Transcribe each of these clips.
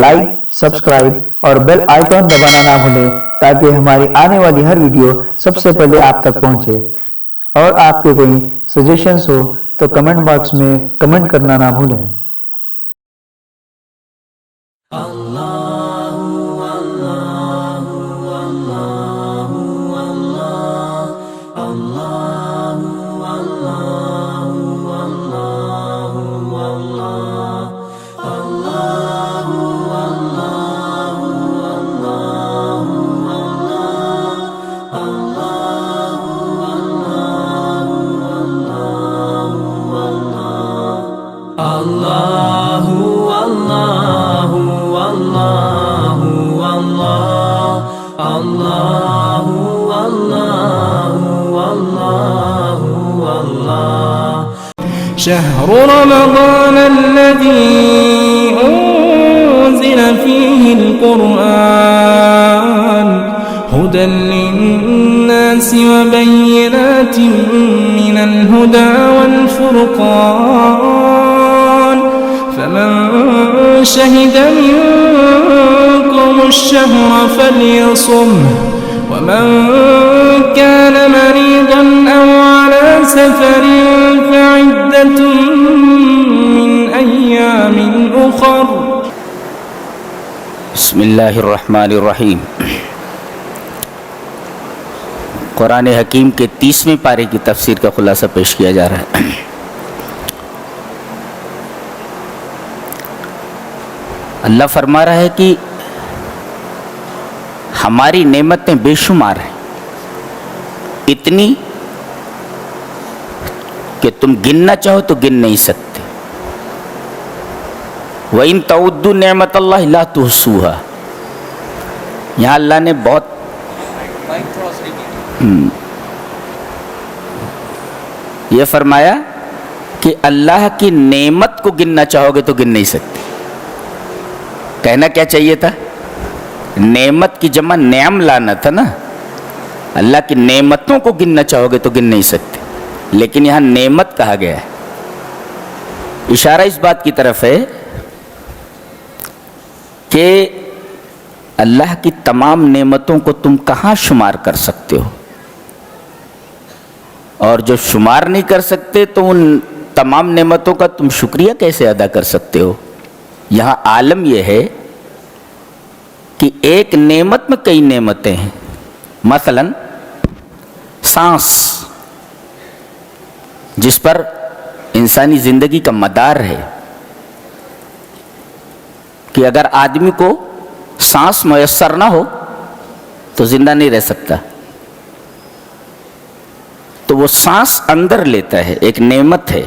Like, subscribe اور bell icon دبانا نہ بھولیں تاکہ ہماری آنے والی ہر ویڈیو سب سے پہلے آپ تک پہنچے۔ اور آپ کے کوئی سجیشنز ہو تو کمنٹ باکس میں کمنٹ کرنا نہ بھولیں۔ شهر رمضان الذي أنزل فيه القرآن هدى للناس وبينات من الهدى والفرقان فمن شهد منكم الشهر فليصمه ومن كان مريضا أو على سفر فعدة من أيام أخر۔ بسم اللہ الرحمن الرحیم۔ قرآن حکیم کے 30ویں پارے کی تفسیر کا خلاصہ پیش کیا جا رہا ہے۔ اللہ فرما رہا ہے کہ ہماری نعمتیں بے شمار ہیں، اتنی کہ تم گننا چاہو تو گن نہیں سکتے۔ وَإِن تَعُدُّوا نِعْمَتَ اللَّهِ لَا تُحْصُوهَا، یہاں اللہ نے بہت یہ فرمایا کہ اللہ کی نعمت کو گننا چاہو گے تو گن نہیں سکتے۔ کہنا کیا چاہیے تھا؟ نعمت کی جمع نعم لانا تھا نا۔ اللہ کی نعمتوں کو گننا چاہو گے تو گن نہیں سکتے، لیکن یہاں نعمت کہا گیا ہے۔ اشارہ اس بات کی طرف ہے کہ اللہ کی تمام نعمتوں کو تم کہاں شمار کر سکتے ہو، اور جو شمار نہیں کر سکتے تو ان تمام نعمتوں کا تم شکریہ کیسے ادا کر سکتے ہو؟ یہاں عالم یہ ہے کہ ایک نعمت میں کئی نعمتیں ہیں۔ مثلا سانس، جس پر انسانی زندگی کا مدار ہے، کہ اگر آدمی کو سانس میسر نہ ہو تو زندہ نہیں رہ سکتا، تو وہ سانس اندر لیتا ہے، ایک نعمت ہے،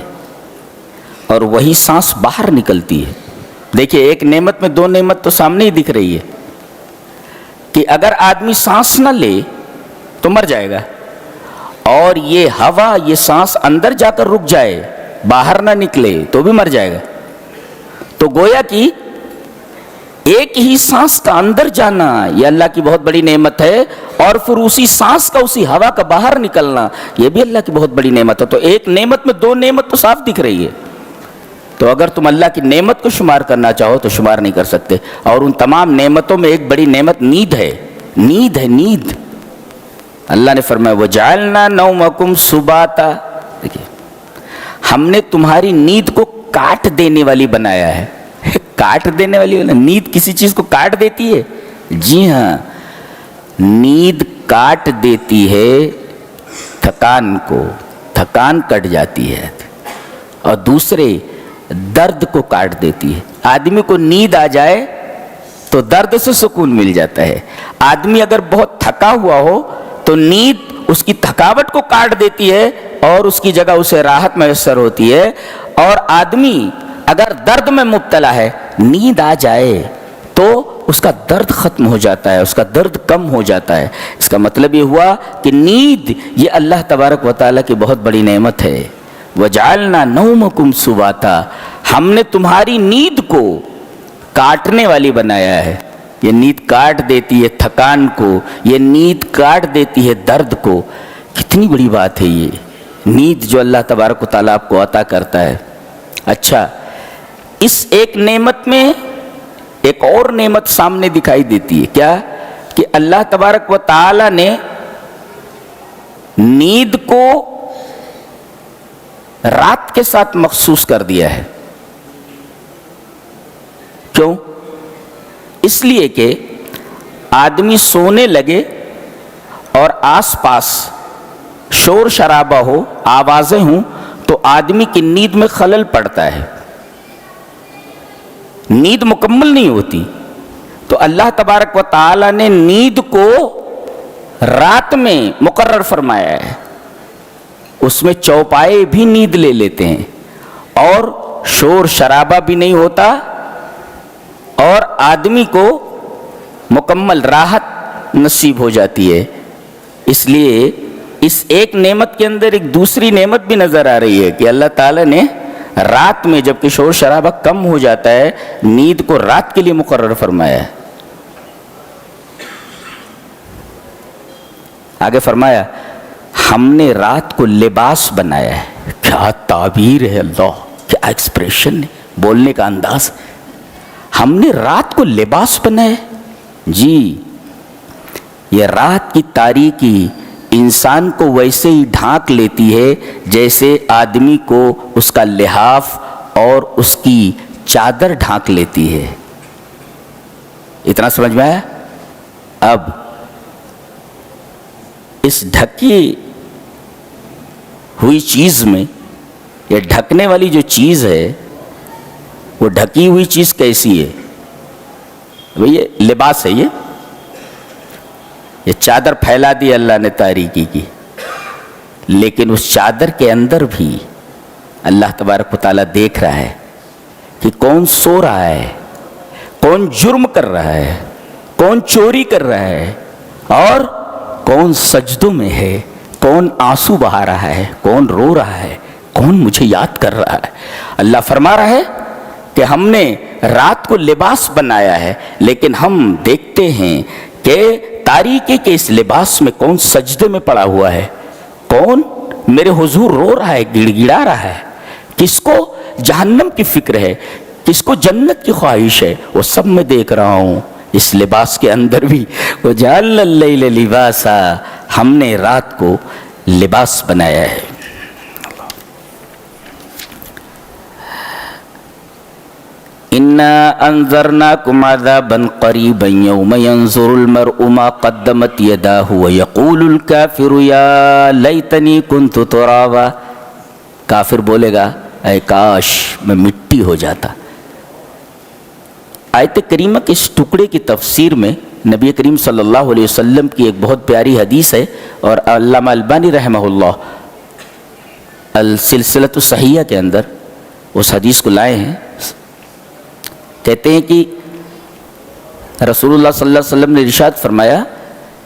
اور وہی سانس باہر نکلتی ہے۔ دیکھیے، ایک نعمت میں دو نعمت تو سامنے ہی دکھ رہی ہے کہ اگر آدمی سانس نہ لے تو مر جائے گا، اور یہ ہوا، یہ سانس اندر جا کر رک جائے، باہر نہ نکلے تو بھی مر جائے گا۔ تو گویا کہ ایک ہی سانس کا اندر جانا یہ اللہ کی بہت بڑی نعمت ہے، اور پھر اسی سانس کا، اسی ہوا کا باہر نکلنا یہ بھی اللہ کی بہت بڑی نعمت ہے۔ تو ایک نعمت میں دو نعمت تو صاف دکھ رہی ہے۔ تو اگر تم اللہ کی نعمت کو شمار کرنا چاہو تو شمار نہیں کر سکتے۔ اور ان تمام نعمتوں میں ایک بڑی نعمت نیند ہے۔ نیند ہے، نیند۔ اللہ نے فرمایا وَجَعَلْنَا نَوْمَكُمْ سُبَاتًا، دیکھیے ہم نے تمہاری نیند کو کاٹ دینے والی بنایا ہے۔ کاٹ دینے والی، نیند کسی چیز کو کاٹ دیتی ہے؟ جی ہاں، نیند کاٹ دیتی ہے تھکان کو، تھکان کٹ جاتی ہے، اور دوسرے درد کو کاٹ دیتی ہے۔ آدمی کو نیند آ جائے تو درد سے سکون مل جاتا ہے۔ آدمی اگر بہت تھکا ہوا ہو تو نیند اس کی تھکاوٹ کو کاٹ دیتی ہے اور اس کی جگہ اسے راحت میسر ہوتی ہے۔ اور آدمی اگر درد میں مبتلا ہے، نیند آ جائے تو اس کا درد ختم ہو جاتا ہے، اس کا درد کم ہو جاتا ہے۔ اس کا مطلب یہ ہوا کہ نیند یہ اللہ تبارک و تعالیٰ کی بہت بڑی نعمت ہے۔ وَجَعَلْنَا نَوْمَكُمْ سُبَاتًا، ہم نے تمہاری نیند کو کاٹنے والی بنایا ہے۔ یہ نیند کاٹ دیتی ہے تھکان کو، یہ نیند کاٹ دیتی ہے درد کو۔ کتنی بڑی بات ہے یہ نیند جو اللہ تبارک و تعالیٰ آپ کو عطا کرتا ہے۔ اچھا، اس ایک نعمت میں ایک اور نعمت سامنے دکھائی دیتی ہے، کیا کہ اللہ تبارک و تعالی نے نیند کو رات کے ساتھ مخصوص کر دیا ہے۔ کیوں؟ اس لیے کہ آدمی سونے لگے اور آس پاس شور شرابہ ہو، آوازیں ہوں، تو آدمی کی نیند میں خلل پڑتا ہے، نیند مکمل نہیں ہوتی۔ تو اللہ تبارک و تعالی نے نیند کو رات میں مقرر فرمایا ہے، اس میں چوپائے بھی نیند لے لیتے ہیں اور شور شرابہ بھی نہیں ہوتا اور آدمی کو مکمل راحت نصیب ہو جاتی ہے۔ اس لیے اس ایک نعمت کے اندر ایک دوسری نعمت بھی نظر آ رہی ہے کہ اللہ تعالیٰ نے رات میں جب کہ شور شرابہ کم ہو جاتا ہے، نیند کو رات کے لیے مقرر فرمایا ہے۔ آگے فرمایا ہم نے رات کو لباس بنایا ہے۔ کیا تعبیر ہے اللہ، کیا ایکسپریشن ہے، بولنے کا انداز۔ ہم نے رات کو لباس بنایا ہے۔ جی، یہ رات کی تاریکی انسان کو ویسے ہی ڈھانک لیتی ہے جیسے آدمی کو اس کا لحاف اور اس کی چادر ڈھانک لیتی ہے۔ اتنا سمجھ میں آیا؟ اب اس ڈھکی ہوئی چیز میں، یہ ڈھکنے والی جو چیز ہے، وہ ڈھکی ہوئی چیز کیسی ہے؟ بھئی یہ لباس ہے، یہ چادر پھیلا دی اللہ نے تاریکی کی، لیکن اس چادر کے اندر بھی اللہ تبارک و تعالیٰ دیکھ رہا ہے کہ کون سو رہا ہے، کون جرم کر رہا ہے، کون چوری کر رہا ہے، اور کون سجدوں میں ہے، کون آنسو بہا رہا ہے، کون رو رہا ہے، کون مجھے یاد کر رہا ہے۔ اللہ فرما رہا ہے کہ ہم نے رات کو لباس بنایا ہے، لیکن ہم دیکھتے ہیں کہ تاریکی کے اس لباس میں کون سجدے میں پڑا ہوا ہے، کون میرے حضور رو رہا ہے، گڑ گڑا رہا ہے، کس کو جہنم کی فکر ہے، کس کو جنت کی خواہش ہے، وہ سب میں دیکھ رہا ہوں۔ اس لباس کے اندر بھی وَجَعَلْنَا اللَّيْلَ لِبَاسًا، ہم نے رات کو لباس بنایا ہے۔ إِنَّا أَنذَرْنَاكُمْ عَذَابًا قَرِيبًا يَوْمَ يَنظُرُ الْمَرْءُ مَا قَدَّمَتْ يَدَاهُ وَيَقُولُ الْكَافِرُ يَا لَيْتَنِي كُنْتُ تُرَابًا، کافر بولے گا اے کاش میں مٹی ہو جاتا۔ آیت کریمہ کے اس ٹکڑے کی تفسیر میں نبی کریم صلی اللہ علیہ وسلم کی ایک بہت پیاری حدیث ہے، اور علامہ البانی رحمہ اللہ السلسلۃ الصحیحہ کے اندر اس حدیث کو لائے ہیں۔ کہتے ہیں کہ رسول اللہ صلی اللہ علیہ وسلم نے ارشاد فرمایا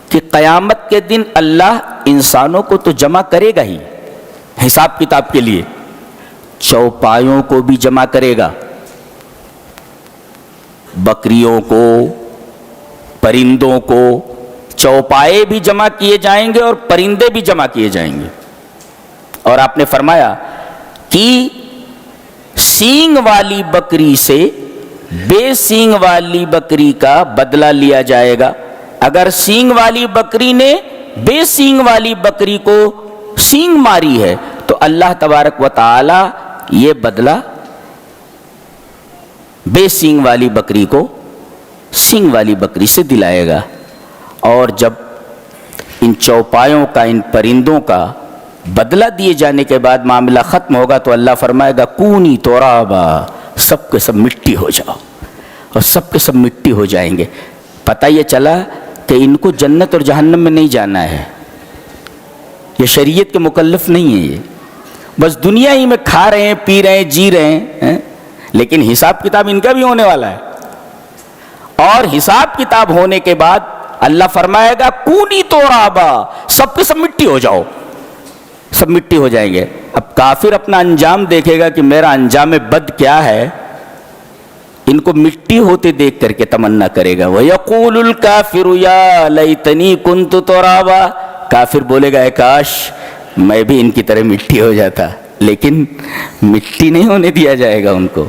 کہ قیامت کے دن اللہ انسانوں کو تو جمع کرے گا ہی حساب کتاب کے لیے، چوپایوں کو بھی جمع کرے گا، بکریوں کو، پرندوں کو، چوپائے بھی جمع کیے جائیں گے اور پرندے بھی جمع کیے جائیں گے۔ اور آپ نے فرمایا کہ سینگ والی بکری سے بے سینگ والی بکری کا بدلہ لیا جائے گا۔ اگر سینگ والی بکری نے بے سینگ والی بکری کو سینگ ماری ہے تو اللہ تبارک و تعالی یہ بدلہ بے سینگ والی بکری کو سینگ والی بکری سے دلائے گا۔ اور جب ان چوپایوں کا، ان پرندوں کا بدلہ دیے جانے کے بعد معاملہ ختم ہوگا تو اللہ فرمائے گا کونی ترابا، سب کے سب مٹی ہو جاؤ، اور سب کے سب مٹی ہو جائیں گے۔ پتہ یہ چلا کہ ان کو جنت اور جہنم میں نہیں جانا ہے، یہ شریعت کے مکلف نہیں ہے، یہ بس دنیا ہی میں کھا رہے ہیں، پی رہے ہیں، جی رہے ہیں، لیکن حساب کتاب ان کا بھی ہونے والا ہے۔ اور حساب کتاب ہونے کے بعد اللہ فرمائے گا کونی ترابا، سب کے سب مٹی ہو جاؤ، سب مٹی ہو جائیں گے۔ اب کافر اپنا انجام دیکھے گا کہ میرا انجام بد کیا ہے، ان کو مٹی ہوتے دیکھ کر کے تمنا کرے گا۔ وَيَقُولُ الْكَافِرُ يَا لَيْتَنِي كُنْتُ تُرَابًا، کافر بولے گا اے کاش میں بھی ان کی طرح مٹی ہو جاتا، لیکن مٹی نہیں ہونے دیا جائے گا ان کو،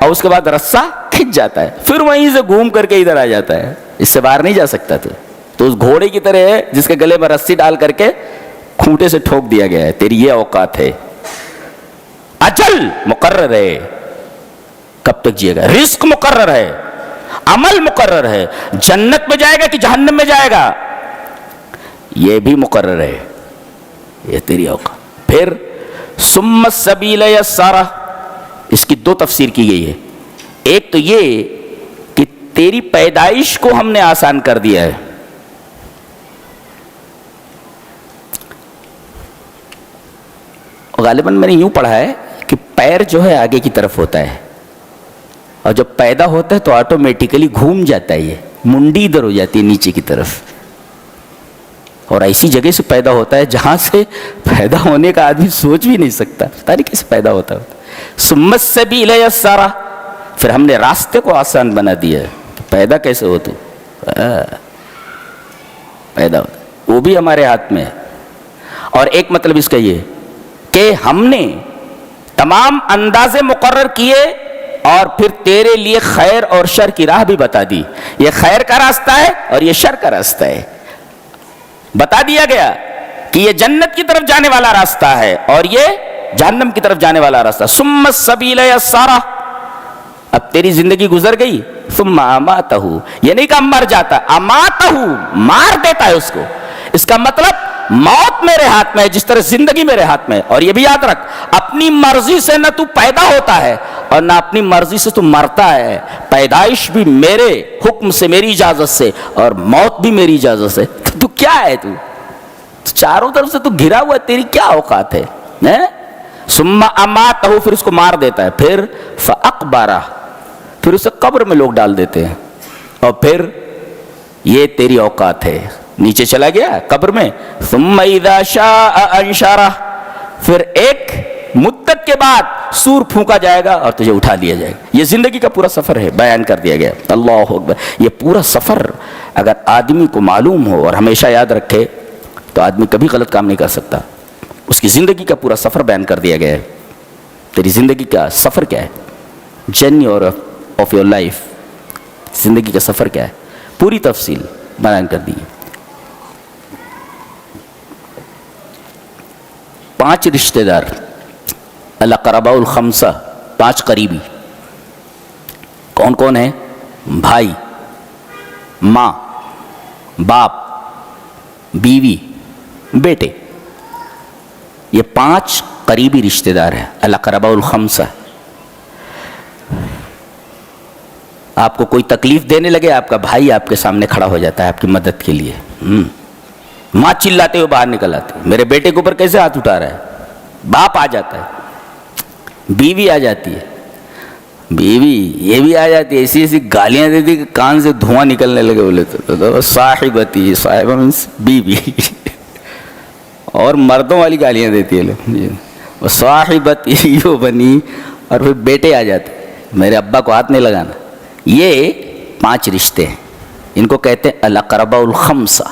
اور اس کے بعد رسا کھنچ جاتا ہے، پھر وہیں سے گھوم کر کے ادھر آ جاتا ہے، اس سے باہر نہیں جا سکتا تو اس گھوڑے کی طرح ہے جس کے گلے میں رسی ڈال کر کے کھوٹے سے ٹھوک دیا گیا ہے، تیری یہ اوقات ہے۔ اجل مقرر ہے، کب تک جیے گا، رزق مقرر ہے، عمل مقرر ہے، جنت میں جائے گا کہ جہنم میں جائے گا یہ بھی مقرر ہے، یہ تیری اوقات۔ پھر ثم السبیل یسرہ، اس کی دو تفسیر کی گئی ہے، ایک تو یہ کہ تیری پیدائش کو ہم نے آسان کر دیا ہے، غالباً میں نے یوں پڑھا ہے کہ پیر جو ہے آگے کی طرف ہوتا ہے، اور جب پیدا ہوتا ہے تو آٹومیٹیکلی گھوم جاتا ہے، یہ منڈی ادھر ہو جاتی ہے نیچے کی طرف، اور ایسی جگہ سے پیدا ہوتا ہے جہاں سے پیدا ہونے کا آدمی سوچ بھی نہیں سکتا، پتہ نہیں کیسے پیدا ہوتا ہے۔ ثم السبیل یسرہ، پھر ہم نے راستے کو آسان بنا دیا ہے، پیدا کیسے ہو تو پیدا ہوتا، وہ بھی ہمارے ہاتھ میں ہے۔ اور ایک مطلب اس کا یہ کہ ہم نے تمام اندازے مقرر کیے اور پھر تیرے لیے خیر اور شر کی راہ بھی بتا دی، یہ خیر کا راستہ ہے اور یہ شر کا راستہ ہے، بتا دیا گیا کہ یہ جنت کی طرف جانے والا راستہ ہے اور یہ جہنم کی طرف جانے والا راستہ۔ ثم السبیل یسرہ، اب تیری زندگی گزر گئی، ثم اماتہ، یہ نہیں کہ مر جاتا، اماتہ مار دیتا ہے اس کو، اس کا مطلب موت میرے ہاتھ میں ہے جس طرح زندگی میرے ہاتھ میں ہے۔ اور یہ بھی یاد رکھ، اپنی مرضی سے نہ تو پیدا ہوتا ہے اور نہ اپنی مرضی سے تو مرتا ہے، پیدائش بھی میرے حکم سے، میری اجازت سے، اور موت بھی میری اجازت سے۔ تو کیا ہے تو چاروں طرف سے تو گھرا ہوا ہے، تیری کیا اوقات ہے؟ ثم اماتہ، پھر اس کو مار دیتا ہے، پھر فاقبرہ، پھر اسے قبر میں لوگ ڈال دیتے ہیں، اور پھر یہ تیری اوقات ہے، نیچے چلا گیا قبر میں۔ ثم اذا شاء انشرہ، پھر ایک مدت کے بعد سور پھونکا جائے گا اور تجھے اٹھا لیا جائے گا۔ یہ زندگی کا پورا سفر ہے، بیان کر دیا گیا۔ اللہ اکبر، یہ پورا سفر اگر آدمی کو معلوم ہو اور ہمیشہ یاد رکھے تو آدمی کبھی غلط کام نہیں کر سکتا۔ اس کی زندگی کا پورا سفر بیان کر دیا گیا ہے، تیری زندگی کا سفر کیا ہے، جرنی آف یور لائف، زندگی کا سفر کیا ہے، پوری تفصیل بیان کر دی۔ 5 رشتہ دار، الاقرباء الخمسہ، 5 قریبی، کون کون ہیں؟ بھائی، ماں، باپ، بیوی، بیٹے، یہ 5 قریبی رشتہ دار ہیں، الاقرباء الخمسہ۔ آپ کو کوئی تکلیف دینے لگے، آپ کا بھائی آپ کے سامنے کھڑا ہو جاتا ہے آپ کی مدد کے لیے، ماں چلاتے ہوئے باہر نکل آتی ہے، میرے بیٹے کے اوپر کیسے ہاتھ اٹھا رہا ہے، باپ آ جاتا ہے، بیوی آ جاتی ہے، بیوی یہ بھی آ جاتی ہے، ایسی ایسی گالیاں دیتی کہ کان سے دھواں نکلنے لگے، بولے تو صاحبتی، صاحبہ مینس بیوی، اور مردوں والی گالیاں دیتی ہے، صاحبتی یوں بنی، اور پھر بیٹے آ جاتے، میرے ابا کو ہاتھ نہیں لگانا۔ یہ 5 رشتے ہیں، ان کو کہتے ہیں الاقرباء الخمسہ،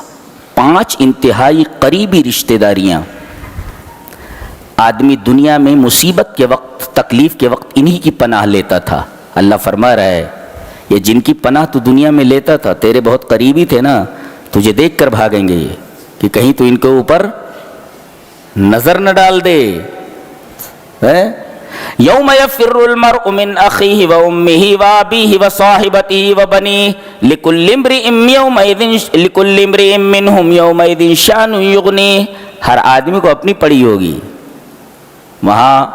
5 انتہائی قریبی رشتہ داریاں۔ آدمی دنیا میں مصیبت کے وقت، تکلیف کے وقت انہی کی پناہ لیتا تھا۔ اللہ فرما رہا ہے یہ جن کی پناہ تو دنیا میں لیتا تھا، تیرے بہت قریبی تھے نا، تجھے دیکھ کر بھاگیں گے یہ کہ کہیں تو ان کے اوپر نظر نہ ڈال دے۔ یوم یفر المرء من اخیہ وامہ وابیہ وصاحبتہ وبنیہ لکل امرئ منہم یومئذ شان یغنیہ۔ ہر آدمی کو اپنی پڑی ہوگی، وہاں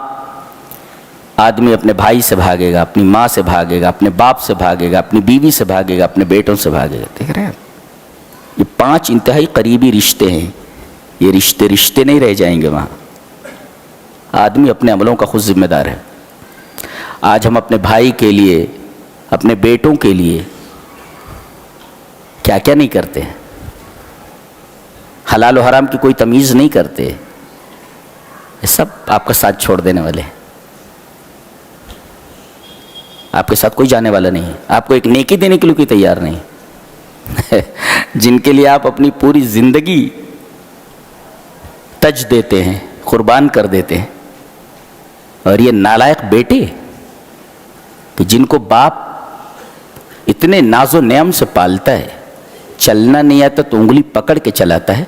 آدمی اپنے بھائی سے بھاگے گا، اپنی ماں سے بھاگے گا، اپنے باپ سے بھاگے گا، اپنی بیوی سے بھاگے گا، اپنے بیٹوں سے بھاگے گا۔ دیکھ رہے ہیں، یہ 5 انتہائی قریبی رشتے ہیں، یہ رشتے نہیں رہ جائیں گے وہاں۔ آدمی اپنے عملوں کا خود ذمہ دار ہے۔ آج ہم اپنے بھائی کے لیے، اپنے بیٹوں کے لیے کیا کیا نہیں کرتے ہیں، حلال و حرام کی کوئی تمیز نہیں کرتے، یہ سب آپ کا ساتھ چھوڑ دینے والے ہیں، آپ کے ساتھ کوئی جانے والا نہیں ہے، آپ کو ایک نیکی دینے کے لیے کوئی تیار نہیں، جن کے لیے آپ اپنی پوری زندگی تج دیتے ہیں، قربان کر دیتے ہیں، اور یہ نالائق بیٹے کہ جن کو باپ اتنے ناز و نعم سے پالتا ہے، چلنا نہیں آتا تو انگلی پکڑ کے چلاتا ہے،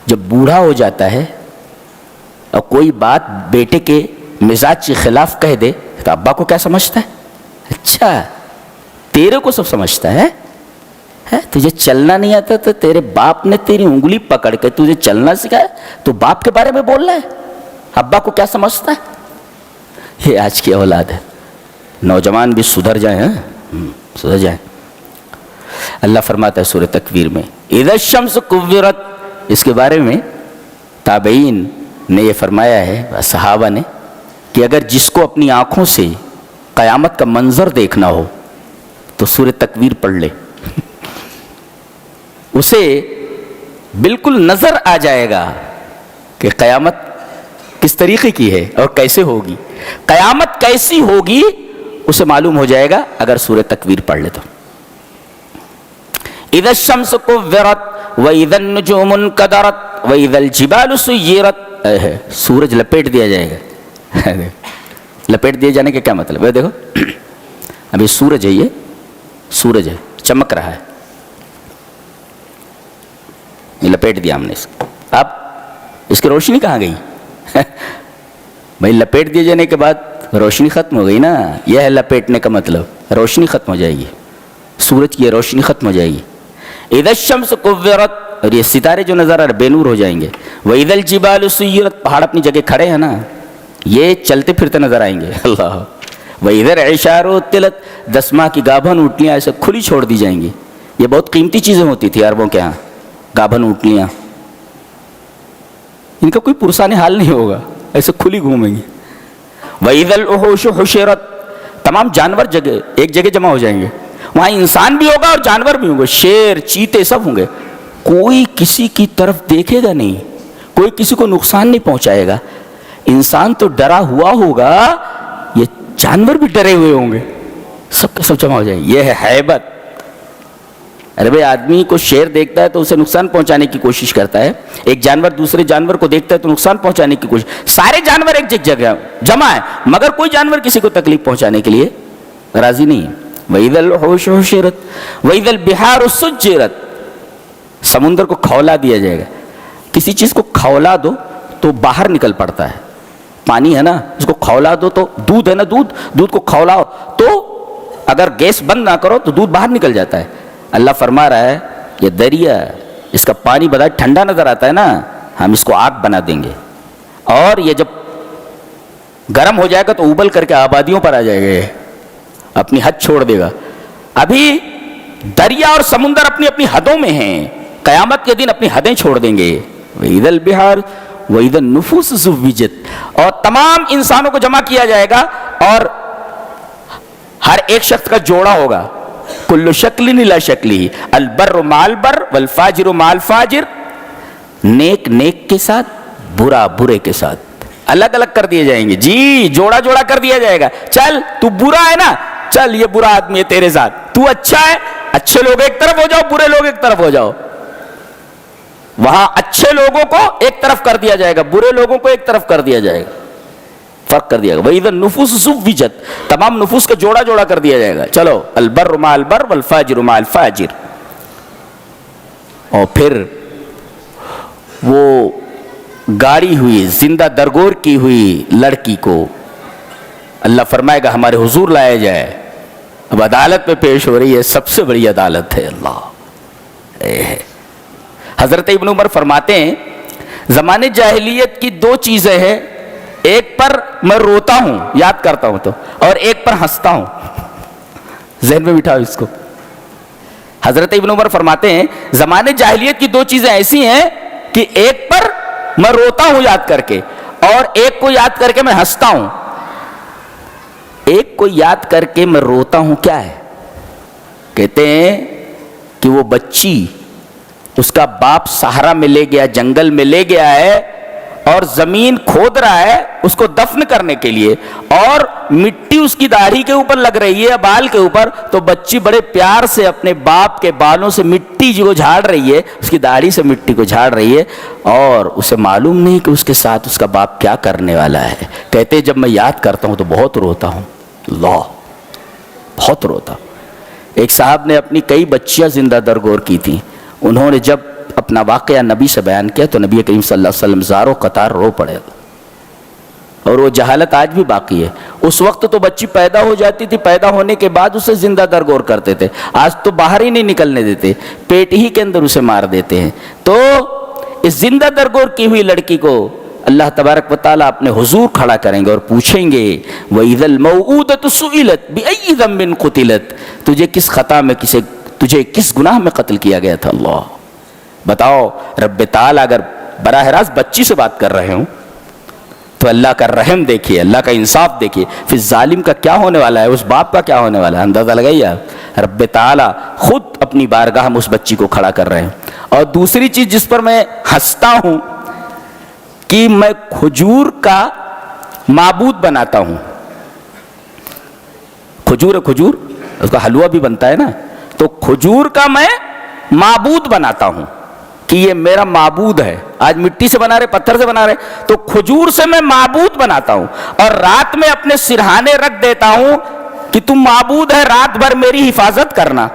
جب بوڑھا ہو جاتا ہے اور کوئی بات بیٹے کے مزاج کے خلاف کہہ دے تو ابا کو کیا سمجھتا ہے؟ اچھا تیرے کو سب سمجھتا ہے، تجھے چلنا نہیں آتا تو تیرے باپ نے تیری انگلی پکڑ کے تجھے چلنا سکھایا، تو باپ کے بارے میں بول رہا ہے، ابا کو کیا سمجھتا ہے؟ یہ آج کی اولاد ہے۔ نوجوان بھی سدھر جائیں، سدھر جائیں۔ اللہ فرماتا ہے سورہ تکویر میں اذا الشمس کورت، اس کے بارے میں تابعین نے یہ فرمایا ہے، صحابہ نے، کہ اگر جس کو اپنی آنکھوں سے قیامت کا منظر دیکھنا ہو تو سورہ تکویر پڑھ لے، اسے بالکل نظر آ جائے گا کہ قیامت کس طریقے کی ہے اور کیسے ہوگی، قیامت کیسی ہوگی اسے معلوم ہو جائے گا اگر سورہ تکویر پڑھ لے تو۔ اذا الشمس کورت واذا النجوم انکدرت واذا الجبال سیرت، سورج لپیٹ دیا جائے گا۔ لپیٹ دیے جانے کا کیا مطلب ہے؟ دیکھو ابھی سورج ہے، یہ سورج ہے، چمک رہا ہے، یہ لپیٹ دیا ہم نے اس کو، اب اس کی روشنی کہاں گئی؟ بھائی لپیٹ دیے جانے کے بعد روشنی ختم ہو گئی نا، یہ ہے لپیٹنے کا مطلب، روشنی ختم ہو جائے گی، سورج کی روشنی ختم ہو جائے گی۔ اذا الشمس کورت، اور یہ ستارے جو نظر آ رہے بے نور ہو جائیں گے۔ واذا الجبال سیرت، پہاڑ اپنی جگہ کھڑے ہیں نا، یہ چلتے پھرتے نظر آئیں گے۔ اللہ۔ واذا العشار عطلت، 10 ماہ کی گابھن اونٹنیاں ایسے کھلی چھوڑ دی جائیں گی۔ یہ بہت قیمتی چیزیں ہوتی تھی عربوں کے ہاں، گابھن اونٹنیاں، ان کا کوئی پرسان حال نہیں ہوگا، ایسے کھلی گھومیں گی۔ وَإِذَا الْوُحُوشُ حُشِرَتْ، تمام جانور جگہ ایک جگہ جمع ہو جائیں گے، وہاں انسان بھی ہوگا اور جانور بھی ہوں گے، شیر چیتے سب ہوں گے، کوئی کسی کی طرف دیکھے گا نہیں، کوئی کسی کو نقصان نہیں پہنچائے گا۔ انسان تو ڈرا ہوا ہوگا، یہ جانور بھی ڈرے ہوئے ہوں گے، سب کے سب جمع ہو جائیں گے۔ یہ ہے ہیبت۔ ارے بھائی آدمی کو شیر دیکھتا ہے تو اسے نقصان پہنچانے کی کوشش کرتا ہے، ایک جانور دوسرے جانور کو دیکھتا ہے تو نقصان پہنچانے کی کوشش، سارے جانور ایک جگہ جمع ہے مگر کوئی جانور کسی کو تکلیف پہنچانے کے لیے راضی نہیں ہے۔ وَإِذَا الْوُحُوشُ حُشِرَتْ وَإِذَا الْبِحَارُ سُجِّرَتْ، سمندر کو کھولا دیا جائے گا۔ کسی چیز کو کھولا دو تو باہر نکل پڑتا ہے، پانی ہے نا، اس کو کھولا دو تو دودھ ہے نا، دودھ کو کھولاؤ تو اگر گیس بند نہ کرو تو دودھ باہر نکل جاتا ہے۔ اللہ فرما رہا ہے یہ دریا، اس کا پانی بڑا ٹھنڈا نظر آتا ہے نا، ہم اس کو آگ بنا دیں گے، اور یہ جب گرم ہو جائے گا تو ابل کر کے آبادیوں پر آ جائے گا، یہ اپنی حد چھوڑ دے گا۔ ابھی دریا اور سمندر اپنی اپنی حدوں میں ہیں، قیامت کے دن اپنی حدیں چھوڑ دیں گے۔ وَإِذَا الْبِحَارُ وَإِذَا النُّفُوسُ زُوِّجَتْ، اور تمام انسانوں کو جمع کیا جائے گا اور ہر ایک شخص کا جوڑا ہوگا۔ کل شکل لا شکلی، البر مع البر والفاجر مع الفاجر، نیک نیک کے ساتھ، برا برے کے ساتھ الگ الگ کر دیے جائیں گے، جی جوڑا جوڑا کر دیا جائے گا۔ چل تو برا ہے نا، چل یہ برا آدمی ہے تیرے ساتھ، تو اچھا ہے، اچھے لوگ ایک طرف ہو جاؤ، برے لوگ ایک طرف ہو جاؤ۔ وہاں اچھے لوگوں کو ایک طرف کر دیا جائے گا، برے لوگوں کو ایک طرف کر دیا جائے گا، فرق کر دیا گا۔ وَإِذَا النُّفُوسُ زُوِّجَتْ، تمام نفوس کا جوڑا جوڑا کر دیا جائے گا۔ چلو البر مع البر والفاجر مع الفاجر۔ اور پھر وہ گاڑی ہوئی زندہ درگور کی ہوئی لڑکی کو اللہ فرمائے گا ہمارے حضور لایا جائے، اب عدالت میں پیش ہو رہی ہے، سب سے بڑی عدالت ہے اللہ۔ حضرت ابن عمر فرماتے ہیں زمانے جاہلیت کی 2 چیزیں ہیں، ایک پر میں روتا ہوں یاد کرتا ہوں تو، اور ایک پر ہنستا ہوں، ذہن میں بٹھاؤ اس کو۔ حضرت ابن عمر فرماتے ہیں زمانے جاہلیت کی 2 چیزیں ایسی ہیں کہ ایک پر میں روتا ہوں یاد کر کے، اور ایک کو یاد کر کے میں ہنستا ہوں۔ ایک کو یاد کر کے میں روتا ہوں کیا ہے؟ کہتے ہیں کہ وہ بچی اس کا باپ صحرا میں لے گیا، جنگل میں لے گیا ہے، اور زمین کھود رہا ہے اس کو دفن کرنے کے لیے، اور مٹی اس کی داڑھی کے اوپر لگ رہی ہے، بال کے اوپر، تو بچی بڑے پیار سے اپنے باپ کے بالوں سے مٹی جو جھاڑ رہی ہے، اس کی داڑھی سے مٹی کو جھاڑ رہی ہے، اور اسے معلوم نہیں کہ اس کے ساتھ اس کا باپ کیا کرنے والا ہے۔ کہتے جب میں یاد کرتا ہوں تو بہت روتا ہوں۔ اللہ بہت روتا. ایک صاحب نے اپنی کئی بچیاں زندہ درگور کی تھیں. انہوں نے جب اپنا واقعہ نبی سے بیان کیا تو نبی کریم صلی اللہ علیہ وسلم زاروں قطار رو پڑے. اور وہ جہالت آج بھی باقی ہے. اس وقت تو بچی پیدا ہو جاتی تھی, پیدا ہونے کے بعد اسے زندہ درگور کرتے تھے. آج تو باہر ہی نہیں نکلنے دیتے, پیٹ ہی کے اندر اسے مار دیتے ہیں. تو اس زندہ درگور کی ہوئی لڑکی کو اللہ تبارک و تعالیٰ اپنے حضور کھڑا کریں گے اور پوچھیں گے وَإِذَا الْمَوْءُودَةُ سُئِلَتْ بِأَيِّ ذَنبٍ قُتِلَتْ, تجھے کس خطا میں تجھے کس گناہ میں قتل کیا گیا تھا. اللہ بتاؤ. رب تعالیٰ اگر براہ راست بچی سے بات کر رہے ہوں تو اللہ کا رحم دیکھیے, اللہ کا انصاف دیکھیے. پھر ظالم کا کیا ہونے والا ہے, اس باپ کا کیا ہونے والا ہے, اندازہ لگائیے آپ. رب تعالیٰ خود اپنی بارگاہ میں اس بچی کو کھڑا کر رہے ہیں. اور دوسری چیز جس پر میں ہنستا ہوں کہ میں کھجور کا معبود بناتا ہوں. کھجور اس کا حلوہ بھی بنتا ہے نا, تو کھجور کا میں معبود بناتا ہوں کہ یہ میرا معبود ہے. آج مٹی سے بنا رہے, پتھر سے بنا رہے, تو کھجور سے میں معبود بناتا ہوں. اور رات میں اپنے سرہانے رکھ دیتا ہوں کہ تم معبود ہے, رات بھر میری حفاظت کرنا.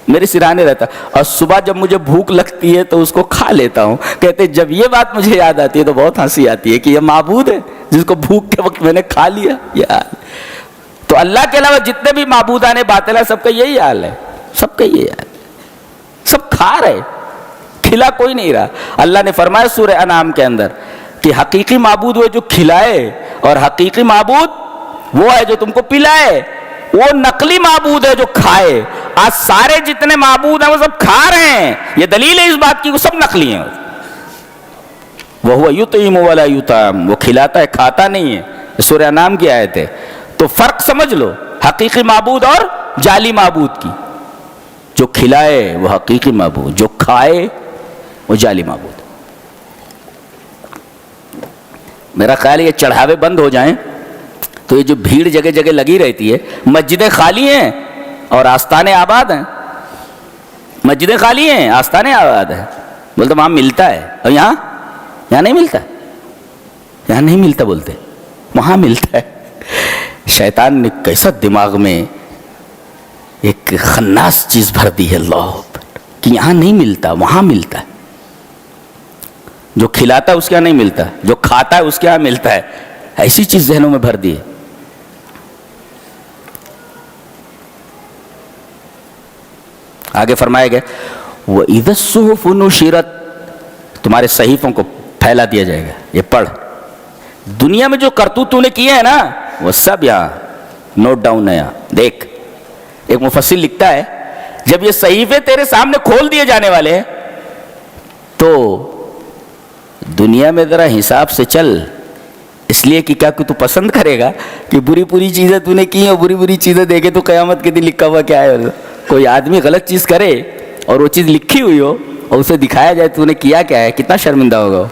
میرے سرہانے رہتا. اور صبح جب مجھے بھوک لگتی ہے تو اس کو کھا لیتا ہوں. کہتے جب یہ بات مجھے یاد آتی ہے تو بہت ہنسی آتی ہے کہ یہ معبود ہے جس کو بھوک کے وقت میں نے کھا لیا. یار تو اللہ کے علاوہ جتنے بھی معبودان باطل ہیں سب کا یہی حال ہے, سب کا یہی حال, سب کھا رہے, کھلا کوئی نہیں رہا. اللہ نے فرمایا سورہ انعام کے اندر کہ حقیقی معبود وہ جو کھلائے اور حقیقی معبود وہ ہے جو تم کو پلائے. وہ نقلی معبود ہے جو کھائے. آج سارے جتنے معبود ہیں وہ سب کھا رہے ہیں. یہ دلیل ہے اس بات کی وہ سب نقلی ہیں. وَهُوَ يُطْعِمُ وَلَا يُطْعَمُ, وہ کھلاتا ہے کھاتا نہیں ہے. سورہ انعام کی آیت ہے. تو فرق سمجھ لو حقیقی معبود اور جعلی معبود کی. جو کھلائے وہ حقیقی معبود, جو کھائے وہ جعلی معبود. میرا خیال ہے یہ چڑھاوے بند ہو جائیں تو یہ جو بھیڑ جگہ جگہ لگی رہتی ہے, مسجدیں خالی ہیں اور آستانے آباد ہیں. مسجدیں خالی ہیں, آستانے آباد ہیں. بولتے وہاں ملتا ہے, اور یہاں نہیں ملتا, یہاں نہیں ملتا بولتے, وہاں ملتا ہے. شیطان نے کیسا دماغ میں ایک خناس چیز بھر دی ہے اللہ کہ یہاں نہیں ملتا وہاں ملتا ہے. جو کھلاتا ہے اس کے یہاں نہیں ملتا, جو کھاتا ہے اس کے یہاں ملتا ہے. ایسی چیز ذہنوں میں بھر دی ہے. آگے فرمایا گیا وَإِذَا الصُّحُفُ نُشِرَتْ, تمہارے صحیفوں کو پھیلا دیا جائے گا. یہ پڑھ, دنیا میں جو کرتوت تو نے کیے ہیں نا وہ سب یہاں نوٹ ڈاؤن ہے. یہاں دیکھ, ایک مفسر لکھتا ہے جب یہ صحیفے تیرے سامنے کھول دیے جانے والے ہیں تو دنیا میں ذرا حساب سے چل. اس لیے کہ کیا کہ تو پسند کرے گا کہ بری چیزیں تو نے کی اور بری چیزیں دیکھے تو قیامت کے دن لکھا ہوا کیا ہے. کوئی آدمی غلط چیز کرے اور وہ چیز لکھی ہوئی ہو اور اسے دکھایا جائے تو نے کیا کیا ہے, کتنا شرمندہ ہوگا.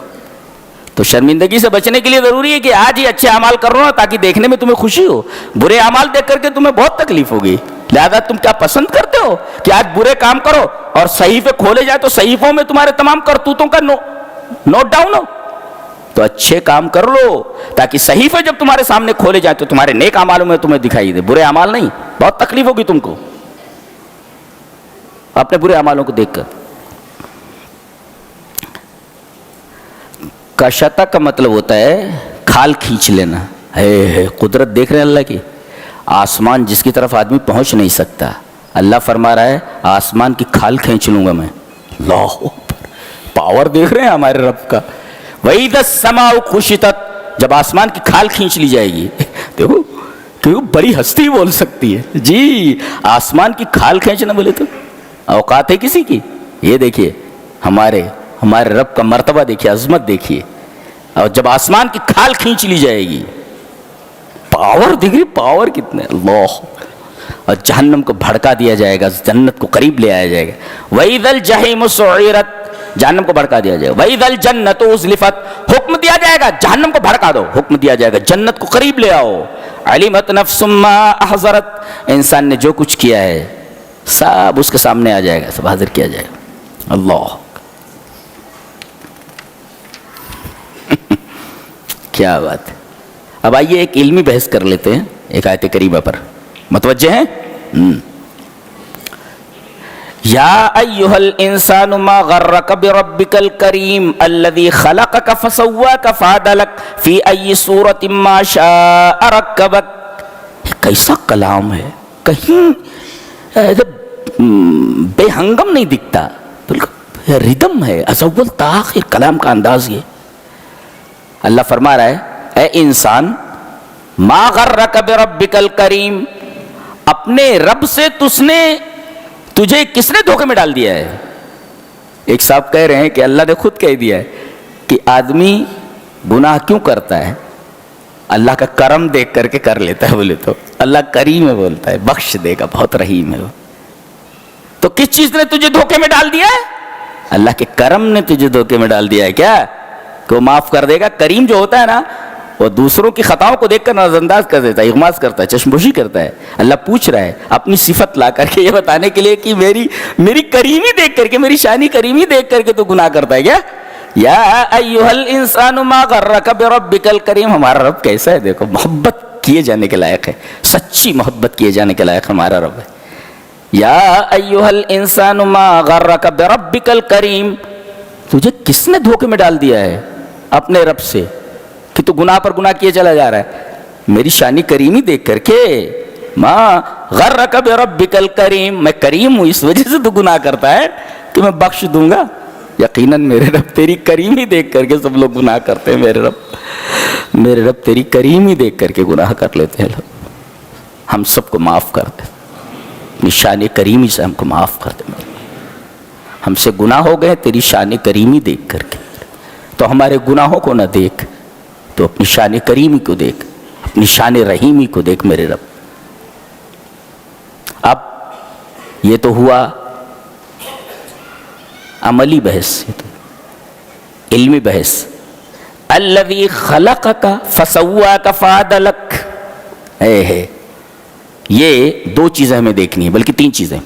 تو شرمندگی سے بچنے کے لیے ضروری ہے کہ آج ہی اچھے اعمال کر رہا ہوں تاکہ دیکھنے میں تمہیں خوشی ہو. برے اعمال دیکھ کر کے تمہیں بہت تکلیف ہوگی. لہذا تم کیا پسند کرتے ہو کہ آج برے کام کرو اور صحیفے کھولے جائے تو صحیفوں میں تمہارے تمام کرتوتوں کا نوٹ ڈاؤن ہو. تو اچھے کام کر لو تاکہ صحیفے جب تمہارے سامنے کھولے جائیں تو تمہارے نیک اعمالوں میں تمہیں دکھائی دے, برے اعمال نہیں. بہت تکلیف ہوگی تم کو اپنے برے اعمالوں کو دیکھ کر. کشتا کا مطلب ہوتا ہے کھال کھینچ لینا. ہے قدرت دیکھ رہے ہیں اللہ کی. آسمان جس کی طرف آدمی پہنچ نہیں سکتا, اللہ فرما رہا ہے آسمان کی کھال کھینچ لوں گا میں. اللہ پاور دیکھ رہے ہیں ہمارے رب کا. وَإِذَا السَّمَاءُ كُشِطَتْ, جب آسمان کی کھال کھینچ لی جائے گی. دیکھو کہ بڑی ہستی بول سکتی ہے جی, آسمان کی کھال کھینچنا بولے تو اوقات ہے کسی کی. یہ دیکھیے ہمارے رب کا مرتبہ دیکھیے, عظمت دیکھیے. اور جب آسمان کی کھال کھینچ لی جائے گی, پاور دیکھیے, پاور کتنے. اللہ, اور جہنم کو بھڑکا دیا جائے گا, جنت کو قریب لے آیا جائے گا. وَإِذَا الْجَحِيمُ سُعِّرَتْ, جہنم کو بھڑکا دیا جائے گا. وَإِذَا الْجَنَّةُ أُزْلِفَتْ, حکم دیا جائے گا جہنم کو بھڑکا دو, حکم دیا جائے گا جنت کو قریب لے آؤ. عَلِمَتْ نَفْسٌ مَّا أَحْضَرَتْ, انسان نے جو کچھ کیا ہے سب اس کے سامنے آ جائے گا, سب حاضر کیا جائے گا. اللہ کیا بات ہے. اب آئیے ایک علمی بحث کر لیتے ہیں ایک آیت کریمہ پر. متوجہ ہیں؟ یا ایھا الانسان ما غرک بربک الکریم الذی خلقک فسواک فعدلک فی ای صورۃ ما شاء رکبک. کیسا کلام ہے، کہیں بے ہنگم نہیں دکھتا، بالکل ردم ہے، از اول تا آخر کلام کا انداز یہ. اللہ فرما رہا ہے اے انسان ما غرک بربک الکریم، اپنے رب سے تجھے کس نے دھوکے میں ڈال دیا ہے؟ ایک صاحب کہہ رہے ہیں کہ اللہ نے خود کہہ دیا ہے کہ آدمی گناہ کیوں کرتا ہے؟ اللہ کا کرم دیکھ کر کے کر لیتا ہے. بولے تو اللہ کریم ہے، بولتا ہے بخش دے گا، بہت رحیم ہے. تو کس چیز نے تجھے دھوکے میں ڈال دیا ہے؟ اللہ کے کرم نے تجھے دھوکے میں ڈال دیا ہے. کیا کہ وہ معاف کر دے گا. کریم جو ہوتا ہے نا، وہ دوسروں کی خطاؤں کو دیکھ کر نظر انداز کر دیتا ہے، اغماض کرتا ہے، چشم پوشی کرتا ہے. اللہ پوچھ رہا ہے اپنی صفت لا کر کے یہ بتانے کے لیے کہ میری کریمی دیکھ کر کے، میری شانی کریمی دیکھ کر کے تو گناہ کرتا ہے کیا؟ یا ایھا الانسان ما غرک بربک الکریم. ہمارا رب کیسا ہے دیکھو، محبت کیے جانے کے لائق ہے، سچی محبت کیے جانے کے لائق ہمارا رب ہے. یا ایھا الانسان ما غرک بربک الکریم، تجھے کس نے دھوکے میں ڈال دیا ہے اپنے رب سے کہ تو گناہ پر گناہ کیے چلا جا رہا ہے؟ میری شانی کریمی دیکھ کر کے، ما غرک بربک الکریم، میں کریم ہوں اس وجہ سے تو گناہ کرتا ہے کہ میں بخش دوں گا. یقیناً میرے رب تیری کریمی دیکھ کر کے سب لوگ گناہ کرتے ہیں. میرے رب تیری کریمی دیکھ کر کے گناہ کر لیتے ہیں لوگ. ہم سب کو معاف کر دے، اپنی شان کریمی سے ہم کو معاف کر دے. ہم سے گناہ ہو گئے تیری شان کریمی دیکھ کر کے. تو ہمارے گناہوں کو نہ دیکھ، تو اپنی شان کریمی کو دیکھ، اپنی شان رحیمی کو دیکھ میرے رب. اب یہ تو ہوا عملی بحث، علمی بحث. الذی خلقک فسواک فعدلک، یہ دو چیزیں ہمیں دیکھنی ہیں، بلکہ تین چیزیں.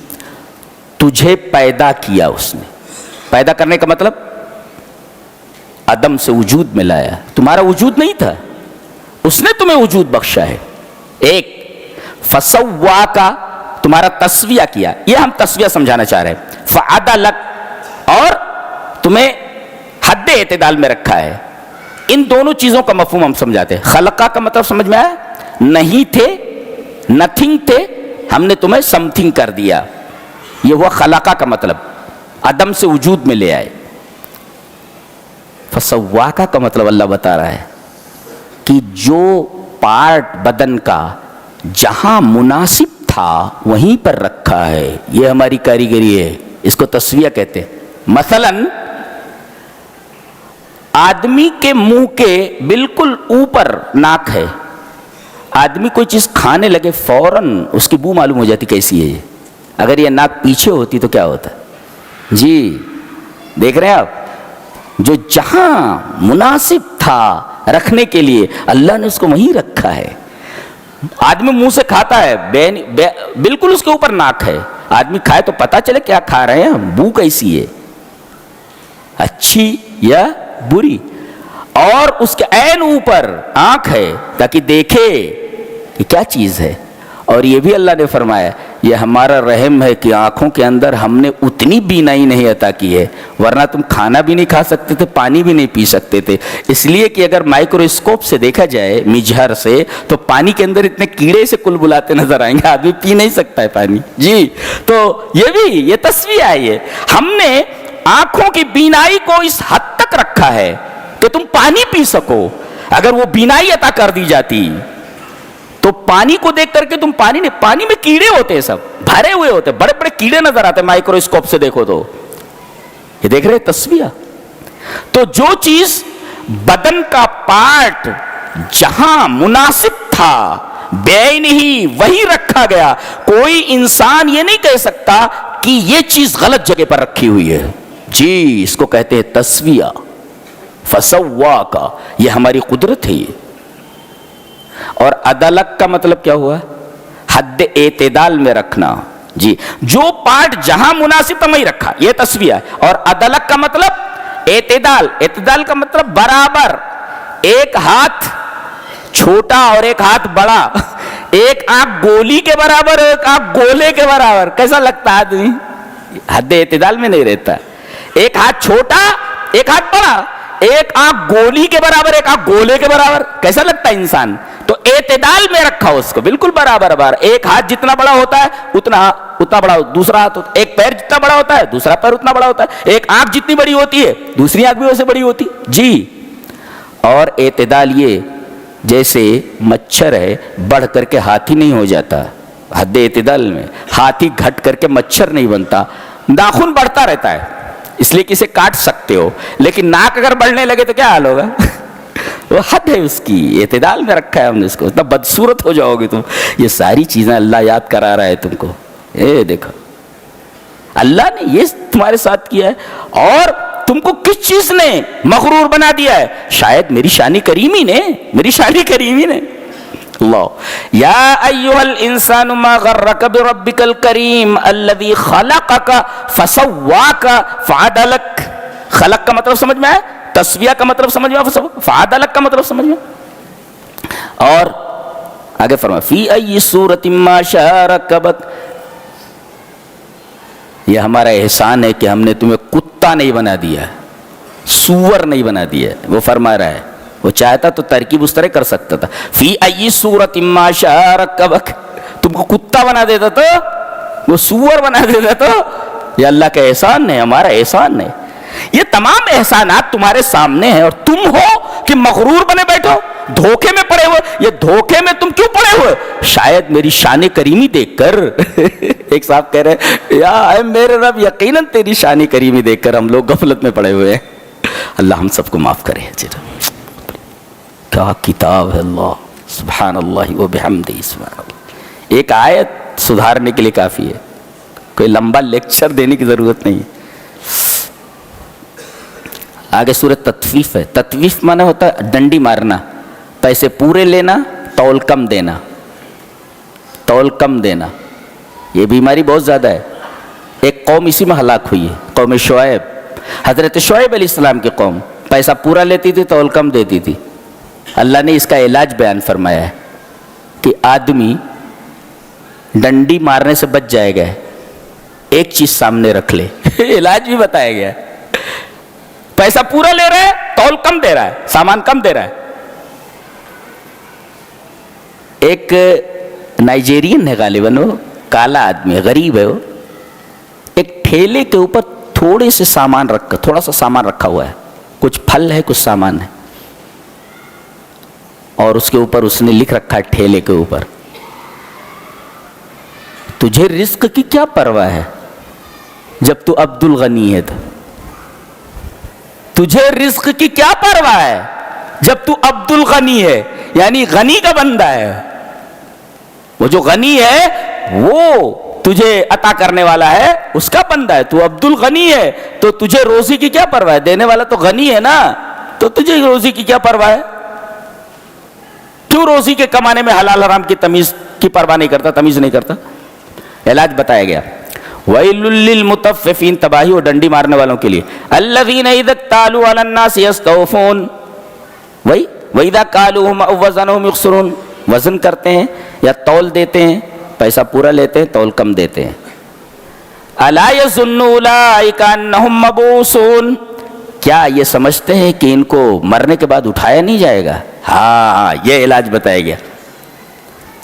تجھے پیدا کیا اس نے، پیدا کرنے کا مطلب عدم سے وجود میں لایا. تمہارا وجود نہیں تھا، اس نے تمہیں وجود بخشا ہے. ایک فسواک، تمہارا تسویہ کیا. یہ ہم تسویہ سمجھانا چاہ رہے ہیں. فعدلک، اور تمہیں حد اعتدال میں رکھا ہے. ان دونوں چیزوں کا مفہوم ہم سمجھاتے ہیں. خلقہ کا مطلب سمجھ میں آیا؟ نہیں تھے، نتھنگ تھے، ہم نے تمہیں سم تھنگ کر دیا. یہ ہوا خلقہ کا مطلب، عدم سے وجود میں لے آئے. فسواکہ کا مطلب اللہ بتا رہا ہے کہ جو پارٹ بدن کا جہاں مناسب تھا وہیں پر رکھا ہے. یہ ہماری کاریگری ہے، اس کو تسویہ کہتے ہیں. مثلا آدمی کے منہ کے بالکل اوپر ناک ہے. آدمی کوئی چیز کھانے لگے فوراً اس کی بو معلوم ہو جاتی کیسی ہے. اگر یہ ناک پیچھے ہوتی تو کیا ہوتا؟ جی دیکھ رہے ہیں آپ، جو جہاں مناسب تھا رکھنے کے لیے اللہ نے اس کو وہیں رکھا ہے. آدمی منہ سے کھاتا ہے، بالکل اس کے اوپر ناک ہے. آدمی کھائے تو پتا چلے کیا کھا رہے ہیں، بو کیسی ہے، اچھی یا بری. اور اس کے عین اوپر آنکھ ہے تاکہ دیکھے کہ کیا چیز ہے. اور یہ بھی اللہ نے فرمایا یہ ہمارا رحم ہے کہ آنکھوں کے اندر ہم نے اتنی بینائی نہیں عطا کی ہے، ورنہ تم کھانا بھی نہیں کھا سکتے تھے، پانی بھی نہیں پی سکتے تھے. اس لیے کہ اگر مائکروسکوپ سے دیکھا جائے، مجہر سے، تو پانی کے اندر اتنے کیڑے سے کل بلاتے نظر آئیں گے، آدمی پی نہیں سکتا ہے پانی. جی تو یہ تصویر آئی ہے. ہم نے آنکھوں کی بینائی کو اس حد تک رکھا ہے کہ تم پانی پی سکو. اگر وہ بینائی عطا کر دی جاتی تو پانی کو دیکھ کر کے تم پانی نہیں، پانی میں کیڑے ہوتے ہیں، سب بھرے ہوئے ہوتے، بڑے بڑے کیڑے نظر آتے ہیں مائکروسکوپ سے دیکھو تو. یہ دیکھ رہے تصویر. تو جو چیز بدن کا پارٹ جہاں مناسب تھا بے نہیں وہی رکھا گیا. کوئی انسان یہ نہیں کہہ سکتا کہ یہ چیز غلط جگہ پر رکھی ہوئی ہے. جی اس کو کہتے ہیں تسویہ. فسواک، یہ ہماری قدرت ہے. یہ اور عدلک کا مطلب کیا ہوا؟ حد اعتدال میں رکھنا. جی جو پارٹ جہاں مناسب تھا وہیں رکھا، یہ تسویہ ہے. اور عدلک کا مطلب اعتدال. اعتدال کا مطلب برابر، ایک ہاتھ چھوٹا اور ایک ہاتھ بڑا ایک آنکھ گولی کے برابر، ایک آنکھ گولے کے برابر، کیسا لگتا ہے آدمی؟ حد اعتدال میں نہیں رہتا. ایک ہاتھ چھوٹا ایک ہاتھ بڑا، ایک آنکھ گولی کے برابر ایک آنکھ گولے کے برابر، کیسا لگتا ہے انسان؟ تو اعتدال میں رکھا اس کو بالکل برابر برابر. ایک ہاتھ جتنا بڑا ہوتا ہے اتنا بڑا دوسرا ہاتھ ہوتا ہے، ایک پیر جتنا بڑا ہوتا ہے دوسرا پیر اتنا بڑا ہوتا ہے، ایک آنکھ جتنی بڑی ہوتی ہے دوسری آنکھ بھی ویسے بڑی ہوتی جی. اور اعتدال یہ جیسے مچھر ہے بڑھ کر کے ہاتھی نہیں ہو جاتا، حد اعتدال میں ہاتھی گھٹ کر کے مچھر نہیں بنتا. ناخن بڑھتا رہتا ہے اس لیے کسے کاٹ سکتے ہو، لیکن ناک اگر بڑھنے لگے تو کیا حال ہوگا؟ وہ حد ہے اس کی، اعتدال میں رکھا ہے ہم نے اس کو. اتنا بدصورت ہو جاؤ گے تم. یہ ساری چیزیں اللہ یاد کرا رہا ہے تم کو. اے دیکھو اللہ نے یہ تمہارے ساتھ کیا ہے، اور تم کو کس چیز نے مغرور بنا دیا ہے؟ شاید میری شان کریمی نے، میری شان کریمی نے. اللہ یا ایھا الانسان ما غرک بربک الکریم الذی خلقک فسواک فعدلک. خلق کا مطلب سمجھ میں آیا؟ تسویہ کا مطلب سمجھ میں آیا؟ فعدلک کا مطلب سمجھ میں؟ اور آگے فرمایا فی ای صورۃ ما شاء رکبک. یہ ہمارا احسان ہے کہ ہم نے تمہیں کتا نہیں بنا دیا، سور نہیں بنا دیا. وہ فرما رہا ہے وہ چاہتا تو ترکیب اس طرح کر سکتا تھا، فی ای صورۃ ما شاء رکبک. تم کو کتا بنا دیتا تو، وہ سور بنا دیتا تو. یہ اللہ کا احسان ہے، ہمارا احسان ہے. یہ تمام احسانات تمہارے سامنے ہیں اور تم ہو کہ مغرور بنے بیٹھو، دھوکے میں پڑے ہوئے. یہ دھوکے میں تم کیوں پڑے ہوئے؟ شاید میری شان کریمی دیکھ کر. ایک صاحب کہہ رہے یا اے میرے رب یقیناً تیری شان کریمی دیکھ کر ہم لوگ غفلت میں پڑے ہوئے ہیں. اللہ ہم سب کو معاف کرے. کیا کتاب ہے اللہ، سبحان اللہ و بحمدہ سبحان اللہ. ایک آیت سدھارنے کے لیے کافی ہے، کوئی لمبا لیکچر دینے کی ضرورت نہیں. آگے سورۃ تطفیف ہے. تطفیف معنی ہوتا ہے ڈنڈی مارنا، پیسے پورے لینا تول کم دینا. تول کم دینا یہ بیماری بہت زیادہ ہے. ایک قوم اسی میں ہلاک ہوئی ہے، قوم شعیب. حضرت شعیب علیہ السلام کی قوم پیسہ پورا لیتی تھی تول کم دیتی تھی. اللہ نے اس کا علاج بیان فرمایا ہے کہ آدمی ڈنڈی مارنے سے بچ جائے گا، ایک چیز سامنے رکھ لے. علاج بھی بتایا گیا ہے. پیسہ پورا لے رہا ہے تول کم دے رہا ہے، سامان کم دے رہا ہے. ایک نائجیرین ہے غالباً، وہ کالا آدمی ہے، غریب ہے. وہ ایک ٹھیلے کے اوپر تھوڑے سے سامان رکھا، تھوڑا سا سامان رکھا ہوا ہے، کچھ پھل ہے کچھ سامان ہے، اور اس کے اوپر اس نے لکھ رکھا ہے ٹھیلے کے اوپر تجھے رزق کی کیا پرواہ ہے جب تو عبد الغنی ہے. تجھے رزق کی کیا پرواہ ہے جب تو عبد الغنی ہے، یعنی غنی کا بندہ ہے. وہ جو غنی ہے وہ تجھے عطا کرنے والا ہے، اس کا بندہ ہے. تو عبد الغنی ہے تو تجھے روزی کی کیا پرواہ ہے؟ دینے والا تو غنی ہے نا، تو تجھے روزی کی کیا پرواہ ہے؟ کیوں روزی کے کمانے میں حلال حرام کی تمیز کی پرواہ نہیں کرتا، تمیز نہیں کرتا؟ علاج بتایا گیا وَيْلٌ لِّلْمُطَفِّفِينَ. تباہی اور ڈنڈی مارنے والوں کے لیے. الَّذِينَ إِذَا اكْتَالُوا عَلَى النَّاسِ يَسْتَوْفُونَ. وَإِذَا كَالُوهُمْ أَوْ وَّزَنُوهُمْ يُخْسِرُونَ. وزن کرتے ہیں یا تول دیتے ہیں، پیسہ پورا لیتے ہیں تول کم دیتے ہیں. أَلَا يَظُنُّ أُولَٰئِكَ أَنَّهُم مَّبْعُوثُونَ. کیا یہ سمجھتے ہیں کہ ان کو مرنے کے بعد اٹھایا نہیں جائے گا؟ ہاں یہ علاج بتایا گیا.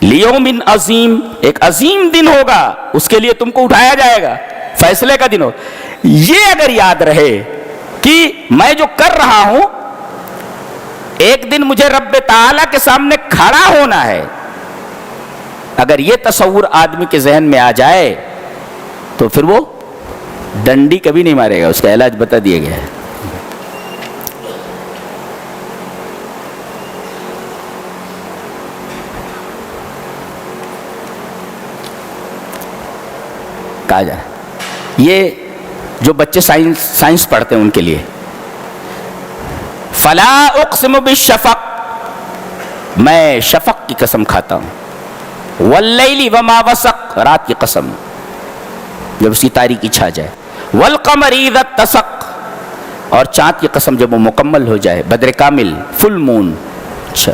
لیوم عظیم، ایک عظیم دن ہوگا، اس کے لیے تم کو اٹھایا جائے گا، فیصلے کا دن ہو. یہ اگر یاد رہے کہ میں جو کر رہا ہوں ایک دن مجھے رب تعالیٰ کے سامنے کھڑا ہونا ہے، اگر یہ تصور آدمی کے ذہن میں آ جائے تو پھر وہ ڈنڈی کبھی نہیں مارے گا. اس کا علاج بتا دیا گیا ہے. کہا جائے یہ جو بچے سائنس پڑھتے ہیں ان کے لیے فلا اقسم بالشفق، میں شفق کی قسم کھاتا ہوں، واللیل وما وسق، رات کی قسم جب اس کی تاریکی چھا جائے، والقمر اذا اتسق، اور چاند کی قسم جب وہ مکمل ہو جائے، بدر کامل فل مون. اچھا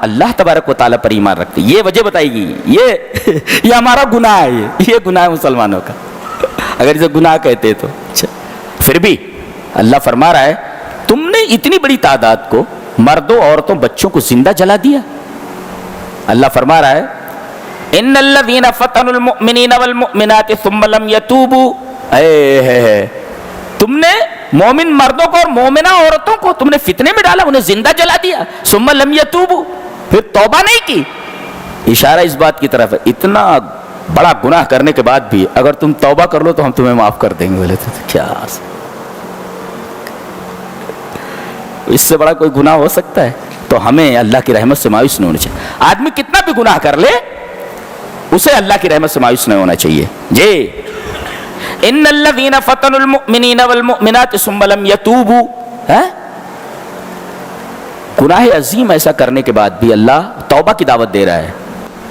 اللہ تبارک و تعالیٰ پر ایمان رکھتے ہیں. یہ وجہ بتائی گئی. یہ ہمارا گناہ ہے. یہ گناہ ہے مسلمانوں کا اگر اسے گناہ کہتے تو. پھر بھی اللہ فرما رہا ہے تم نے اتنی بڑی تعداد کو, مردوں عورتوں بچوں کو زندہ جلا دیا. اللہ فرما رہا ہے ان الذین فتنوا المؤمنین والمؤمنات ثم لم یتوبوا. تم نے مومن مردوں کو اور مومنہ عورتوں کو تم نے فتنے میں ڈالا, انہیں زندہ جلا دیا. ثم لم یتوبوا, پھر توبہ نہیں کی. اشارہ اس بات کی طرف ہے اتنا بڑا گناہ کرنے کے بعد بھی اگر تم توبہ کر لو تو ہم تمہیں معاف کر دیں گے. بولے تو کیا اس سے بڑا کوئی گناہ ہو سکتا ہے؟ تو ہمیں اللہ کی رحمت سے مایوس نہیں ہونا چاہیے. آدمی کتنا بھی گناہ کر لے اسے اللہ کی رحمت سے مایوس نہیں ہونا چاہیے. جی ان الذین فتنوا المؤمنین والمؤمنات ثم لم یتوبوا. گناہ عظیم ایسا کرنے کے بعد بھی اللہ توبہ کی دعوت دے رہا ہے.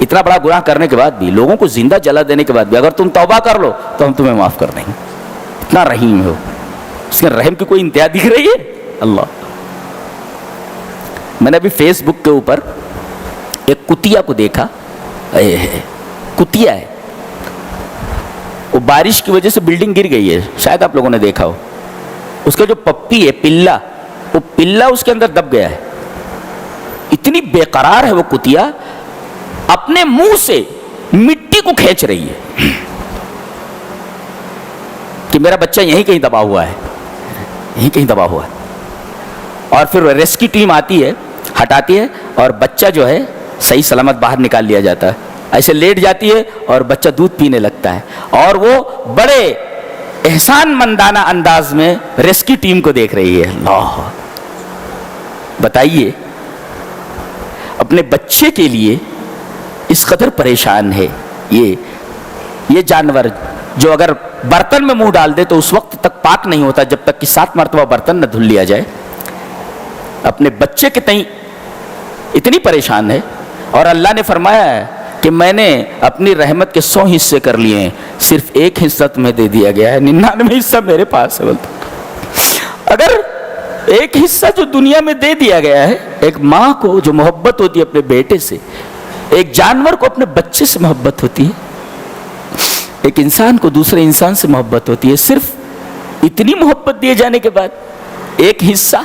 اتنا بڑا گناہ کرنے کے بعد بھی, لوگوں کو زندہ جلا دینے کے بعد بھی اگر تم توبہ کر لو تو ہم تمہیں معاف کر دیں گے. اتنا رحیم ہو. اس کے رحم کی کوئی انتہا دکھ رہی ہے؟ اللہ. میں نے ابھی فیس بک کے اوپر ایک کتیا کو دیکھا. کتیا ہے, وہ بارش کی وجہ سے بلڈنگ گر گئی ہے, شاید آپ لوگوں نے دیکھا ہو. اس کا جو پپی ہے پلا, وہ پلا اس کے اندر دب گیا ہے. اتنی بے قرار ہے وہ کتیا, اپنے منہ سے مٹی کو کھینچ رہی ہے کہ میرا بچہ یہیں کہیں دبا ہوا ہے, یہیں کہیں دبا ہوا ہے. اور پھر ریسکیو ٹیم آتی ہے, ہٹاتی ہے, اور بچہ جو ہے صحیح سلامت باہر نکال لیا جاتا ہے. ایسے لیٹ جاتی ہے اور بچہ دودھ پینے لگتا ہے, اور وہ بڑے احسان مندانہ انداز میں ریسکیو ٹیم کو دیکھ رہی ہے. اللہ, بتائیے اپنے بچے کے لیے اس قدر پریشان ہے یہ جانور, جو اگر برتن میں منہ ڈال دے تو اس وقت تک پاک نہیں ہوتا جب تک کہ 7 مرتبہ برتن نہ دھل لیا جائے. اپنے بچے کے تئیں اتنی پریشان ہے. اور اللہ نے فرمایا ہے کہ میں نے اپنی رحمت کے 100 حصے کر لیے ہیں, صرف 1 حصہ تمہیں دے دیا گیا ہے, 99 حصہ میرے پاس ہے. بولتا اگر 1 حصہ جو دنیا میں دے دیا گیا ہے, ایک ماں کو جو محبت ہوتی ہے اپنے بیٹے سے, ایک جانور کو اپنے بچے سے محبت ہوتی ہے, ایک انسان کو دوسرے انسان سے محبت ہوتی ہے, صرف اتنی محبت دیے جانے کے بعد 1 حصہ,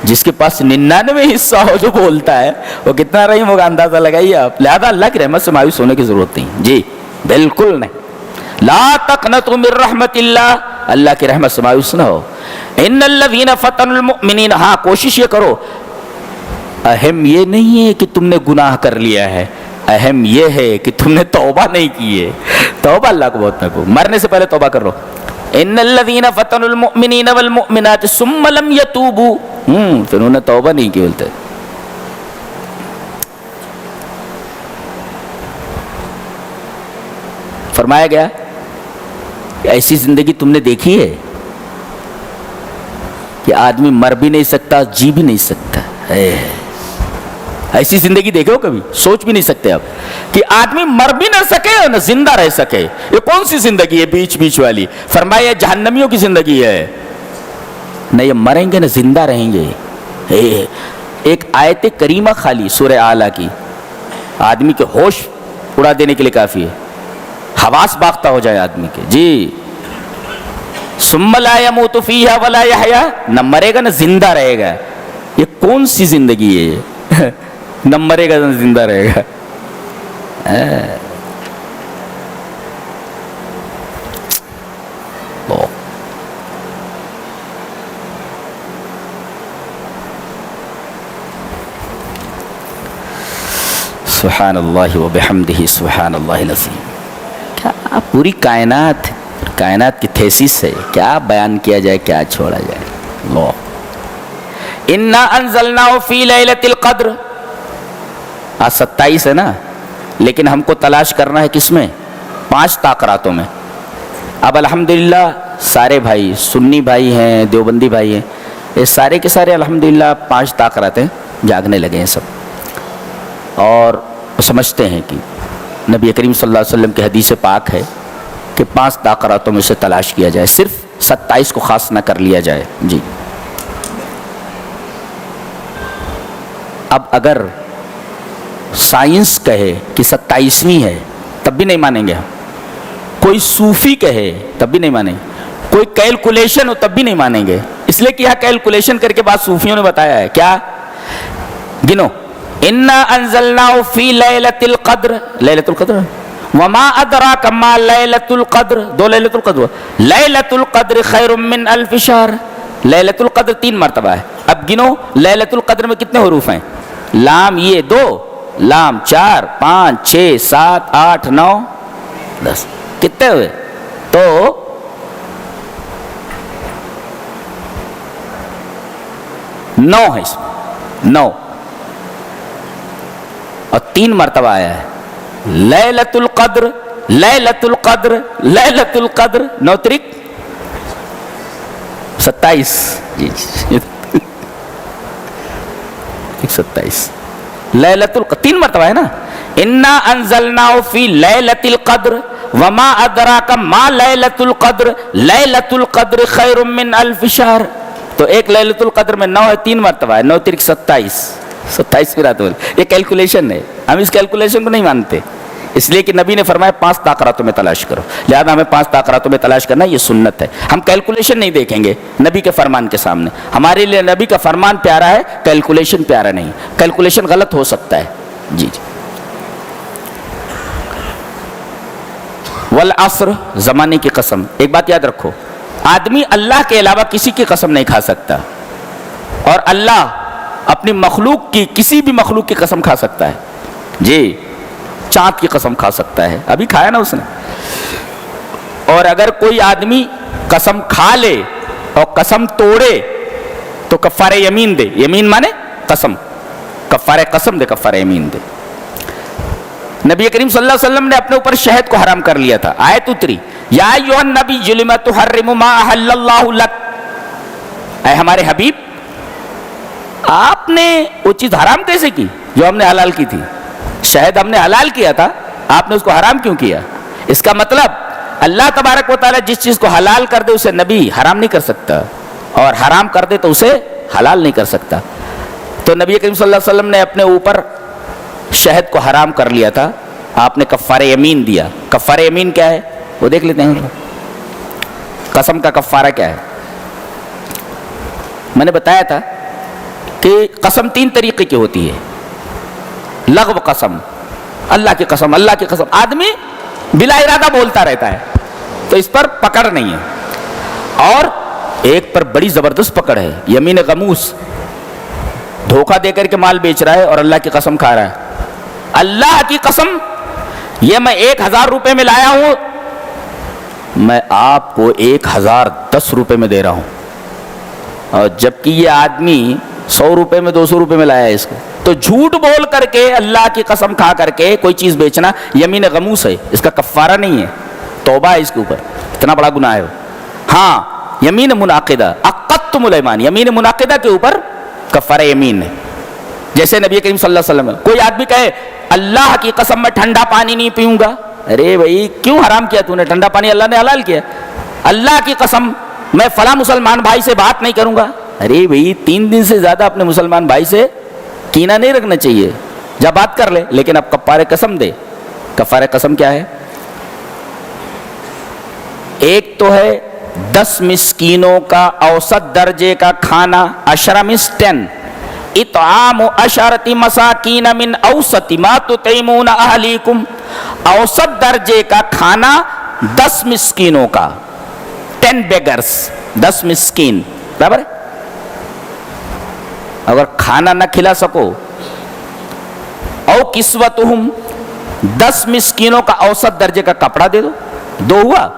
جس کے پاس 99 حصہ ہو جو بولتا ہے, وہ کتنا رحیم ہوگا اندازہ لگائیے آپ. لہذا اللہ کی رحمت سے مایوس ہونے کی ضرورت نہیں. جی بالکل نہیں. لا تقنطوا من رحمت اللہ, اللہ کی رحمت سے مایوس نہ ہو. ان الذین فتنوا المؤمنین, ہاں کوشش یہ کرو, اہم یہ نہیں ہے کہ تم نے گناہ کر لیا ہے, اہم یہ ہے کہ تم نے توبہ نہیں کی ہے. توبہ اللہ کو بہت نہ, مرنے سے پہلے توبہ کر لو. ان الذین فتنوا المؤمنین والمؤمنات ثم لم یتوبوا, پھر انہوں نے توبہ نہیں کی. بولتے فرمایا گیا کہ ایسی زندگی تم نے دیکھی ہے کہ آدمی مر بھی نہیں سکتا, جی بھی نہیں سکتا. ایسی زندگی دیکھو کبھی؟ سوچ بھی نہیں سکتے آپ کہ آدمی مر بھی نہ سکے اور نہ زندہ رہ سکے. یہ کون سی زندگی ہے بیچ بیچ والی؟ فرمایا جہنمیوں کی زندگی ہے. نہ یہ مریں گے نہ زندہ رہیں گے. ایک آیت کریمہ خالی سورہ اعلیٰ کی آدمی کے ہوش اڑا دینے کے لیے کافی ہے, حواس باختہ ہو جائے آدمی کے. جی ثم لا يموت فیہا ولا یحیا, نہ مرے گا نہ زندہ رہے گا. یہ کون سی زندگی ہے یہ؟ نہ مرے گا نہ زندہ رہے گا. سبحان اللہ و بحمدہ سبحان اللہ العظیم. کیا پوری کائنات کی تھیسس ہے, کیا بیان کیا جائے, کیا چھوڑا جائے. اللہ انا انزلناہ فی لیلۃ القدر, آج 27 ہے نا, لیکن ہم کو تلاش کرنا ہے کس میں؟ 5 تاقراتوں میں. اب الحمدللہ سارے بھائی, سنی بھائی ہیں, دیوبندی بھائی ہیں, یہ سارے کے سارے الحمدللہ 5 تاقراتیں جاگنے لگے ہیں سب, اور سمجھتے ہیں کہ نبی کریم صلی اللہ علیہ وسلم کی حدیث پاک ہے کہ 5 تاقراتوں میں سے تلاش کیا جائے, صرف 27 کو خاص نہ کر لیا جائے. جی اب اگر سائنس کہے کہ 27ویں ہے تب بھی نہیں مانیں گے ہم، کوئی صوفی کہے تب بھی نہیں مانیں گے، کوئی کیلکولیشن ہو تب بھی نہیں مانیں گے، اس لیے کہ یہاں کیلکولیشن کر کے بعد صوفیوں نے بتایا ہے کیا، گنو، انا انزلناہ فی لیلۃ القدر، لیلۃ القدر، وما ادراک ما لیلۃ القدر، 2 لیلۃ القدر، لیلۃ القدر خیر من الف شہر، لیلۃ القدر 3 مرتبہ ہے۔ اب گنو لیلۃ القدر میں کتنے حروف ہیں، لام یہ 2، لام 4 5 6 7 8 9 10، کتنے ہوئے، تو 9 ہے اس میں، 9 اور 3 مرتبہ آیا ہے لیلۃ القدر، لیلۃ القدر، لیلۃ القدر، 9 ترک 27، جی 27 لیلۃ القدر 3 مرتبہ ہے نا، انا انزلناہ فی لیلۃ القدر وما ادراک ما لیلۃ القدر، لیلۃ القدر خیر من الف شہر، تو ایک لیلۃ القدر میں 9 ہے، 3 مرتبہ ہے، 9 ترک 27 کی رات، یہ کیلکولیشن ہے، ہم اس کیلکولیشن کو نہیں مانتے، اس لیے کہ نبی نے فرمایا 5 طاقراتوں میں تلاش کرو، لہذا ہمیں 5 طاقراتوں میں تلاش کرنا یہ سنت ہے، ہم کیلکولیشن نہیں دیکھیں گے نبی کے فرمان کے سامنے، ہمارے لیے نبی کا فرمان پیارا ہے، کیلکولیشن پیارا نہیں، کیلکولیشن غلط ہو سکتا ہے، جی جی۔ والعصر، زمانے کی قسم، ایک بات یاد رکھو، آدمی اللہ کے علاوہ کسی کی قسم نہیں کھا سکتا، اور اللہ اپنی مخلوق کی، کسی بھی مخلوق کی قسم کھا سکتا ہے، جی، چاند کی قسم کھا سکتا ہے، ابھی کھایا نا اس نے، اور اگر کوئی آدمی قسم کھا لے اور قسم توڑے تو کفارہ یمین دے، یمین مانے قسم، کفارہ قسم دے، کفارہ یمین دے۔ نبی کریم صلی اللہ علیہ وسلم نے اپنے اوپر شہد کو حرام کر لیا تھا، آیت اتری، یا ایھا النبی لم تحرم ما احل اللہ لک، اے ہمارے حبیب آپ نے وہ چیز حرام کیسے کی جو ہم نے حلال کی تھی، شہد ہم نے حلال کیا تھا، آپ نے اس کو حرام کیوں کیا؟ اس کا مطلب اللہ تبارک و تعالیٰ جس چیز کو حلال کر دے اسے نبی حرام نہیں کر سکتا، اور حرام کر دے تو اسے حلال نہیں کر سکتا، تو نبی کریم صلی اللہ علیہ وسلم نے اپنے اوپر شہد کو حرام کر لیا تھا، آپ نے کفارہ یمین دیا۔ کفارہ یمین کیا ہے وہ دیکھ لیتے ہیں، قسم کا کفارہ کیا ہے؟ میں نے بتایا تھا کہ قسم 3 طریقے کی ہوتی ہے، لغو قسم، اللہ کی قسم، اللہ کی قسم، آدمی بلا ارادہ بولتا رہتا ہے تو اس پر پکڑ نہیں ہے، اور ایک پر بڑی زبردست پکڑ ہے، یمین غموس، دھوکہ دے کر کے مال بیچ رہا ہے اور اللہ کی قسم کھا رہا ہے، اللہ کی قسم یہ میں 1000 روپے میں لایا ہوں، میں آپ کو 1010 روپے میں دے رہا ہوں، اور جبکہ یہ آدمی 100 روپے میں 200 روپے میں لایا ہے اس کو، تو جھوٹ بول کر کے اللہ کی قسم کھا کر کے کوئی چیز بیچنا یمین غموس ہے، اس کا کفارہ نہیں ہے، توبہ ہے اس کے اوپر، اتنا بڑا گناہ ہے۔ ہاں یمین منعقدہ، عقدتم الایمان، یمین منعقدہ کے اوپر کفارہ یمین ہے، جیسے نبی کریم صلی اللہ علیہ وسلم، کوئی آدمی کہے اللہ کی قسم میں ٹھنڈا پانی نہیں پیوں گا، ارے بھائی کیوں حرام کیا تو نے؟ ٹھنڈا پانی اللہ نے حلال کیا۔ اللہ کی قسم میں فلاں مسلمان بھائی سے بات نہیں کروں گا، ارے بھائی 3 دن سے زیادہ اپنے مسلمان بھائی سے کینہ نہیں رکھنا چاہیے، جب بات کر لے، لیکن اب کفارہ قسم دے۔ کفارہ قسم کیا ہے؟ ایک تو ہے 10 مسکینوں کا اوسط درجے کا کھانا، 10 means 10، اطعام 10 مساکین من اوسط ما تطعمون اہلیکم، اوسط درجے کا کھانا 10 مسکینوں کا، 10 beggars، 10 مسکین، برابر ہے؟ اگر کھانا نہ کھلا سکو، او کسوتہم، 10 مسکینوں کا اوسط درجے کا کپڑا دے دو، 2 ہوا،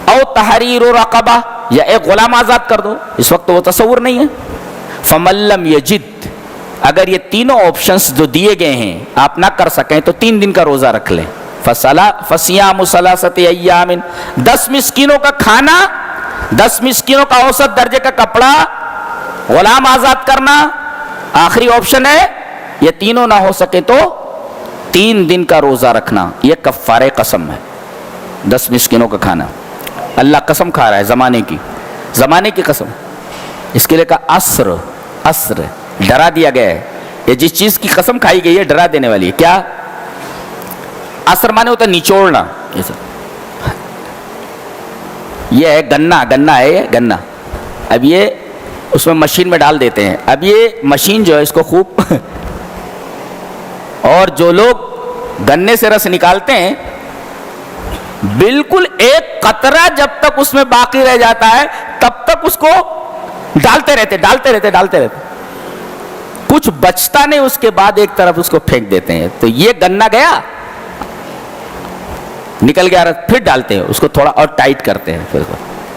او تحریر رقبہ، یا ایک غلام آزاد کر دو، اس وقت وہ تصور نہیں ہے۔ فمن لم یجد، اگر یہ تینوں آپشنز جو دیے گئے ہیں آپ نہ کر سکیں تو 3 دن کا روزہ رکھ لیں، فصیام ثلاثۃ ایام، 10 مسکینوں کا کھانا، 10 مسکینوں کا اوسط درجے کا کپڑا، غلام آزاد کرنا، آخری آپشن ہے یہ تینوں نہ ہو سکے تو 3 دن کا روزہ رکھنا، یہ کفارہ قسم ہے۔ 10 مسکینوں کا کھانا، اللہ قسم کھا رہا ہے زمانے کی قسم، اس کے لیے کہا عصر، عصر ڈرا دیا گیا ہے یہ جس چیز کی قسم کھائی گئی ہے ڈرا دینے والی ہے. کیا؟ عصر مانے ہوتا ہے نچوڑنا. یہ ہے گنا، گنا ہے یہ گنا. اب یہ اس میں مشین میں ڈال دیتے ہیں. اب یہ مشین جو ہے اس کو خوب اور جو لوگ گنے سے رس نکالتے ہیں بالکل ایک قطرہ جب تک اس میں باقی رہ جاتا ہے تب تک اس کو ڈالتے رہتے کچھ بچتا نہیں، اس کے بعد ایک طرف اس کو پھینک دیتے ہیں. تو یہ گنا گیا، نکل گیا، پھر ڈالتے ہیں اس کو تھوڑا اور ٹائٹ کرتے ہیں پھر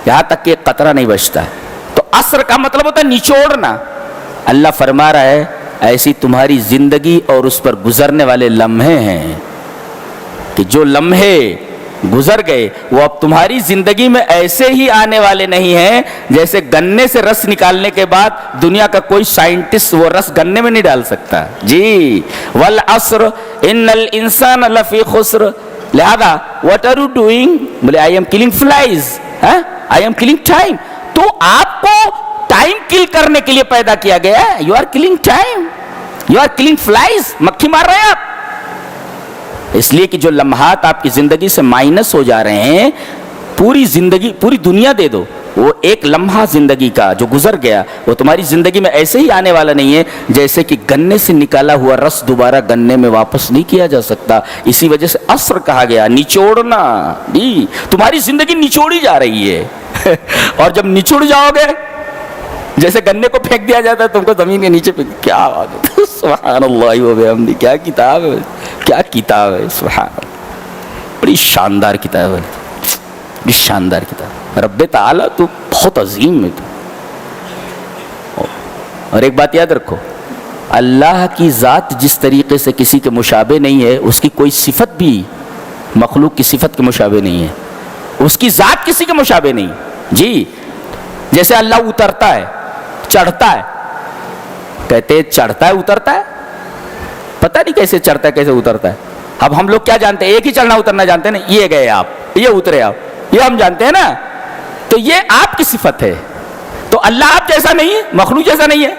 یہاں تک کہ ایک قطرہ نہیں بچتا ہے. تو عصر کا مطلب ہوتا ہے نچوڑنا. اللہ فرما رہا ہے ایسی تمہاری زندگی اور اس پر گزرنے والے لمحے ہیں کہ جو لمحے گزر گئے وہ اب تمہاری زندگی میں ایسے ہی آنے والے نہیں ہیں جیسے گنے سے رس نکالنے کے بعد دنیا کا کوئی سائنٹسٹ وہ رس گنے میں نہیں ڈال سکتا. جی والعصر ان الانسان لفی خسر. لہذا what are you doing؟ بولے I am killing flies. I am killing time. تو آپ کو ٹائم کل کرنے کے لیے پیدا کیا گیا ہے. You are killing time. You are killing flies. مکھی مار رہے ہیں آپ. اس لیے کہ جو لمحات آپ کی زندگی سے مائنس ہو جا رہے ہیں، پوری زندگی پوری دنیا دے دو، وہ ایک لمحہ زندگی کا جو گزر گیا وہ تمہاری زندگی میں ایسے ہی آنے والا نہیں ہے جیسے کہ گنے سے نکالا ہوا رس دوبارہ گنے میں واپس نہیں کیا جا سکتا. اسی وجہ سے عصر کہا گیا، نچوڑنا. جی تمہاری زندگی نچوڑی جا رہی ہے اور جب نچوڑ جاؤ گے جیسے گنے کو پھینک دیا جاتا ہے تم کو زمین کے نیچے پہ. کیا بات ہے، سبحان اللہ و بحمدہ. کیا کتاب ہے، کیا کتاب ہے، سبحان اللہ. بڑی شاندار کتاب ہے، بڑی شاندار کتاب. رب تعالیٰ تو بہت عظیم ہے. تو اور ایک بات یاد رکھو، اللہ کی ذات جس طریقے سے کسی کے مشابہ نہیں ہے، اس کی کوئی صفت بھی مخلوق کی صفت کے مشابہ نہیں ہے. اس کی ذات کسی کے مشابہ نہیں. جی جیسے اللہ اترتا ہے، چڑھتا ہے، کہتے ہیں چڑھتا ہے اترتا ہے، پتہ نہیں کیسے چڑھتا ہے کیسے اترتا ہے. اب ہم لوگ کیا جانتے ہیں؟ ایک ہی چڑھنا اترنا جانتے ہیں نا. یہ گئے آپ، یہ اترے آپ، یہ ہم جانتے ہیں نا. تو یہ آپ کی صفت ہے. تو اللہ آپ جیسا نہیں ہے، مخلوق جیسا نہیں ہے،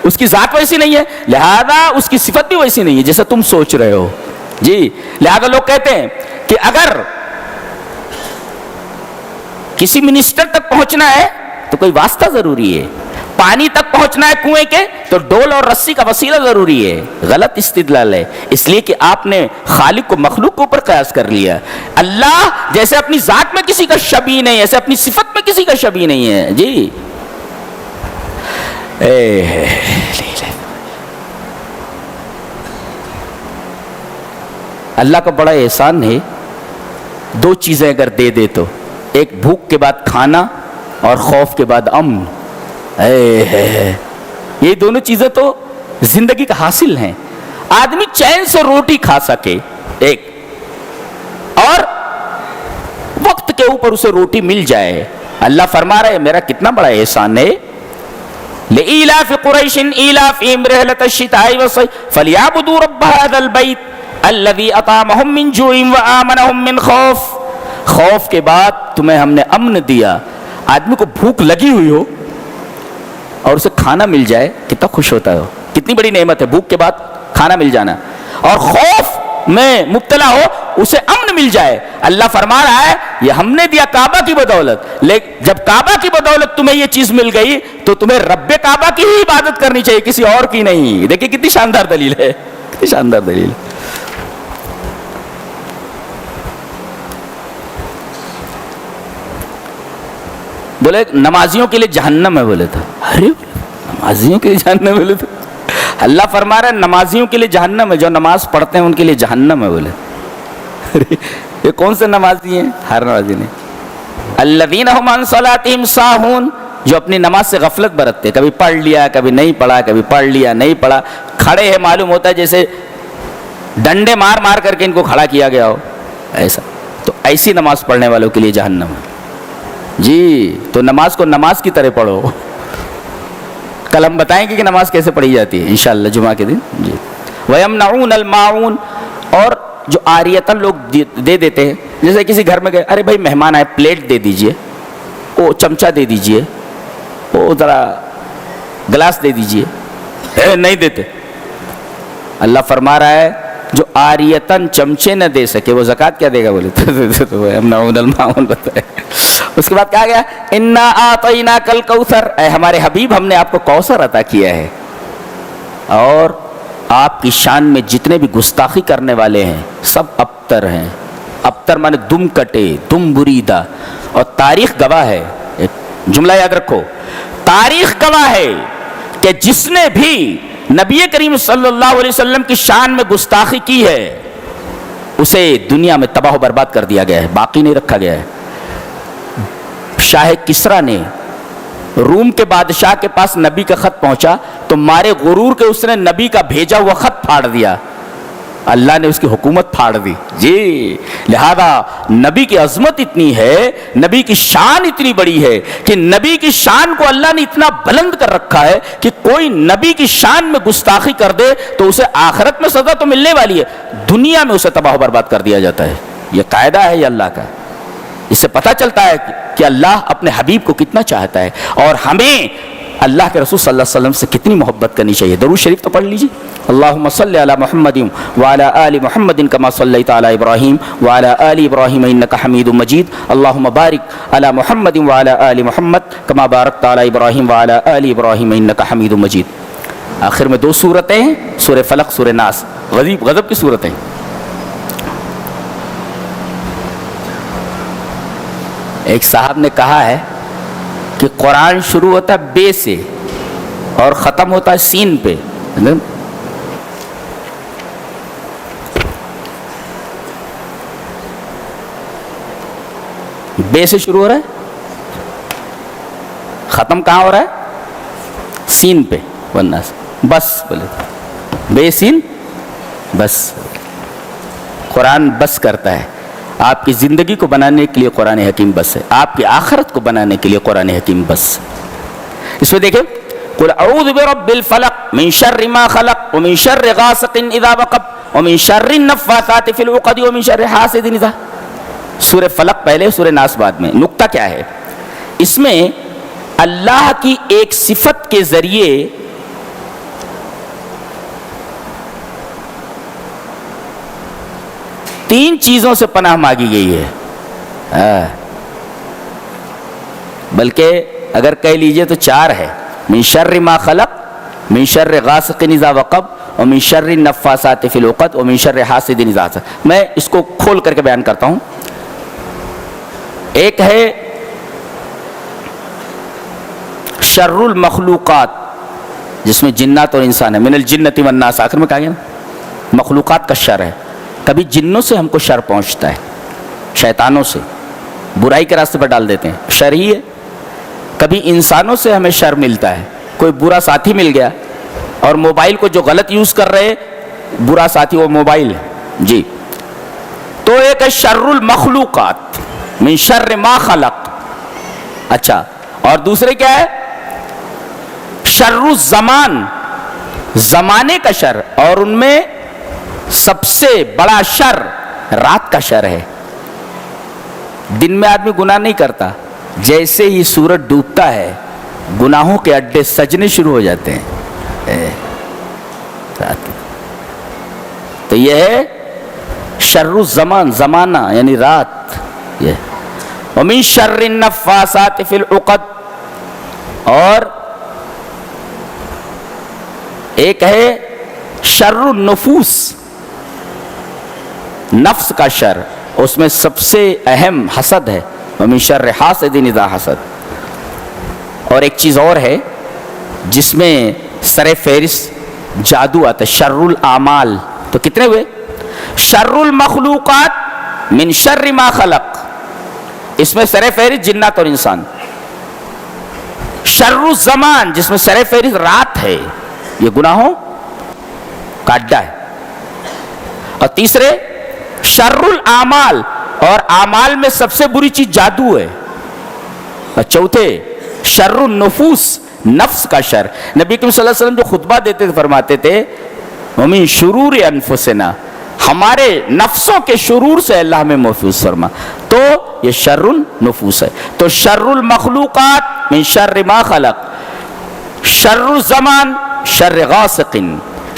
اس کی ذات ویسی نہیں ہے، لہذا اس کی صفت بھی ویسی نہیں ہے جیسا تم سوچ رہے ہو. جی لہذا لوگ کہتے ہیں کہ اگر کسی منسٹر تک پہنچنا ہے تو کوئی واسطہ ضروری ہے، پانی تک پہنچنا ہے کنویں کے تو ڈول اور رسی کا وسیلہ ضروری ہے. غلط استدلال ہے، اس لیے کہ آپ نے خالق کو مخلوق کے اوپر قیاس کر لیا. اللہ جیسے اپنی ذات میں کسی کا شبیہ نہیں ہے، ایسے اپنی صفت میں کسی کا شبیہ نہیں ہے. جی اللہ کا بڑا احسان ہے. دو چیزیں اگر دے دے تو، ایک بھوک کے بعد کھانا اور خوف کے بعد امن. یہ دونوں چیزیں تو زندگی کا حاصل ہیں. آدمی چین سے روٹی کھا سکے ایک، اور وقت کے اوپر اسے روٹی مل جائے. اللہ فرما رہے میرا کتنا بڑا احسان ہے. لإيلاف قريش إيلافهم رحلة الشتاء والصيف فليعبدوا رب هذا البيت الذي أطعمهم من جوع وآمنهم من خوف. خوف کے بعد تمہیں ہم نے امن دیا. آدمی کو بھوک لگی ہوئی ہو اور اسے کھانا مل جائے کتنا خوش ہوتا ہے. کتنی بڑی نعمت ہے بھوک کے بعد کھانا مل جانا. اور خوف میں مبتلا ہو اسے امن مل جائے. اللہ فرما رہا ہے یہ ہم نے دیا کعبہ کی بدولت. لیکن جب کعبہ کی بدولت تمہیں یہ چیز مل گئی تو تمہیں رب کعبہ کی ہی عبادت کرنی چاہیے، کسی اور کی نہیں. دیکھیں کتنی شاندار دلیل ہے، کتنی شاندار دلیل ہے. بولے نمازیوں کے لیے جہنم ہے. بولے تھا ارے نمازیوں کے لیے جہنم. بولے تھا اللہ فرما رہا ہے نمازیوں کے لیے جہنم ہے، جو نماز پڑھتے ہیں ان کے لیے جہنم ہے. بولے یہ کون سے نمازی ہیں؟ ہر نمازی نے. الذین هم عن صلاتهم ساہون، جو اپنی نماز سے غفلت برتتے، کبھی پڑھ لیا کبھی نہیں پڑھا، کبھی پڑھ لیا نہیں پڑھا، کھڑے ہیں معلوم ہوتا ہے جیسے ڈنڈے مار مار کر کے ان کو کھڑا کیا گیا ہو ایسا. تو ایسی نماز پڑھنے والوں کے لیے جہنم ہے. جی تو نماز کو نماز کی طرح پڑھو. کل ہم بتائیں گے کہ نماز کیسے پڑھی جاتی ہے انشاءاللہ جمعہ کے دن. جی وَيَمْنَعُونَ الْمَاعُونَ، اور جو عاریتاً لوگ دے دیتے ہیں، جیسے کسی گھر میں گئے، ارے بھائی مہمان آئے پلیٹ دے دیجئے، وہ چمچہ دے دیجئے، وہ ذرا گلاس دے دیجئے. نہیں دیتے. اللہ فرما رہا ہے جو آریتن چمچے نہ دے سکے وہ زکوٰۃ کیا دے گا؟ بولے تو المعون بتائے. اس کے بعد کہا گیا انا اعطیناک الکوثر، اے ہمارے حبیب ہم نے آپ کو کوثر عطا کیا ہے. اور آپ کی شان میں جتنے بھی گستاخی کرنے والے ہیں سب ابتر ہیں. ابتر مانے دم کٹے، دم بریدہ. اور تاریخ گواہ ہے، ایک جملہ یاد رکھو، تاریخ گواہ ہے کہ جس نے بھی نبی کریم صلی اللہ علیہ وسلم کی شان میں گستاخی کی ہے اسے دنیا میں تباہ و برباد کر دیا گیا ہے، باقی نہیں رکھا گیا ہے. شاہ کسریٰ نے روم کے بادشاہ کے پاس نبی کا خط پہنچا تو مارے غرور کے اس نے نبی کا بھیجا ہوا خط پھاڑ دیا. اللہ نے اس کی حکومت پھاڑ دی. جی لہذا نبی کی عظمت اتنی ہے، نبی کی شان اتنی بڑی ہے کہ نبی کی شان کو اللہ نے اتنا بلند کر رکھا ہے کہ کوئی نبی کی شان میں گستاخی کر دے تو اسے آخرت میں سزا تو ملنے والی ہے، دنیا میں اسے تباہ و برباد کر دیا جاتا ہے. یہ قاعدہ ہے یہ اللہ کا. اس سے پتہ چلتا ہے کہ اللہ اپنے حبیب کو کتنا چاہتا ہے اور ہمیں اللہ کے رسول صلی اللہ علیہ وسلم سے کتنی محبت کرنی چاہیے. درود شریف تو پڑھ لیجیے. اللہم صلی علی محمد وعلی آل محمد کما صلیت علی ابراہیم وعلی آل ابراہیم انک حمید مجید. اللہم بارک علی محمد وعلی آل محمد کما بارکت علی ابراہیم وعلی آل ابراہیم انک حمید مجید. آخر میں 2 سورتیں ہیں، سورہ فلق، سورہ ناس، غضب کی سورتیں. ایک صاحب نے کہا ہے کہ قرآن شروع ہوتا ہے بے سے اور ختم ہوتا ہے سین پہ. بے سے شروع ہو رہا ہے، ختم کہاں ہو رہا ہے؟ سین پہ. ورنہ بس بولے بے سین بس. قرآن بس کرتا ہے. آپ کی زندگی کو بنانے کے لیے قرآن حکیم بس ہے، آپ کی آخرت کو بنانے کے لیے قرآن حکیم بس. اس میں دیکھیں قل اعوذ برب الفلق من شر ما خلق ومن شر غاسق اذا وقب ومن شر النفاثات في العقد ومن شر حاسد اذا. سورہ فلق پہلے، سورہ ناس بعد میں. نقطہ کیا ہے اس میں؟ اللہ کی ایک صفت کے ذریعے تین چیزوں سے پناہ مانگی گئی ہے. بلکہ اگر کہہ لیجئے تو 4 ہے. من شر ما خلق، من شر غاسق اذا وقب، ومن شر النفاثات فی العقد، ومن شر حاسد اذا حسد. میں اس کو کھول کر کے بیان کرتا ہوں. ایک ہے شر المخلوقات جس میں جنات اور انسان ہے. من الجنۃ والناس آخر میں کہا گیا نا، مخلوقات کا شر ہے. کبھی جنوں سے ہم کو شر پہنچتا ہے، شیطانوں سے برائی کے راستے پر ڈال دیتے ہیں، شر ہی ہے. کبھی انسانوں سے ہمیں شر ملتا ہے، کوئی برا ساتھی مل گیا، اور موبائل کو جو غلط یوز کر رہے برا ساتھی وہ موبائل ہے. جی تو ایک ہے شر المخلوقات من شر ما خلق. اچھا، اور دوسرے کیا ہے؟ شر الزمان، زمانے کا شر. اور ان میں سب سے بڑا شر رات کا شر ہے. دن میں آدمی گناہ نہیں کرتا، جیسے ہی سورج ڈوبتا ہے گناہوں کے اڈے سجنے شروع ہو جاتے ہیں. تو یہ ہے شر الزمان، زمانہ یعنی رات. یہ ومن شر النفاثات فی العقد. اور ایک ہے شر النفوس، نفس کا شر. اس میں سب سے اہم حسد ہے. ومن شر حاسد اذا حسد. اور ایک چیز اور ہے جس میں سر فہرست جادو آتا ہے، شر الاعمال. تو کتنے ہوئے؟ شر المخلوقات من شر ما خلق، اس میں سر فہرست جنات اور انسان. شر الزمان جس میں سر فہرست رات ہے، یہ گناہوں کا اڈا ہے. اور تیسرے شر الاعمال، اور اعمال میں سب سے بری چیز جادو ہے. اور چوتھے شر النفوس، نفس کا شر. نبی کریم صلی اللہ علیہ وسلم جو خطبہ دیتے تھے فرماتے تھے ومن شرور انفسنا، ہمارے نفسوں کے شرور سے اللہ ہمیں محفوظ فرما. تو یہ شر النفوس ہے. تو شر المخلوقات من شر ما خلق، شر الزمان شر غاسق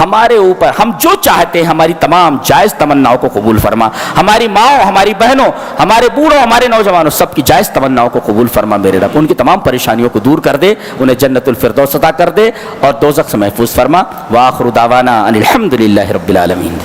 ہمارے اوپر ہم جو چاہتے ہیں ہماری تمام جائز تمناؤں کو قبول فرما. ہماری ماؤں، ہماری بہنوں، ہمارے بوڑھوں، ہمارے نوجوانوں سب کی جائز تمناؤں کو قبول فرما میرے رب. ان کی تمام پریشانیوں کو دور کر دے، انہیں جنت الفردوس عطا کر دے اور دوزخ سے محفوظ فرما. وآخر دعوانا ان الحمد للہ رب العالمین.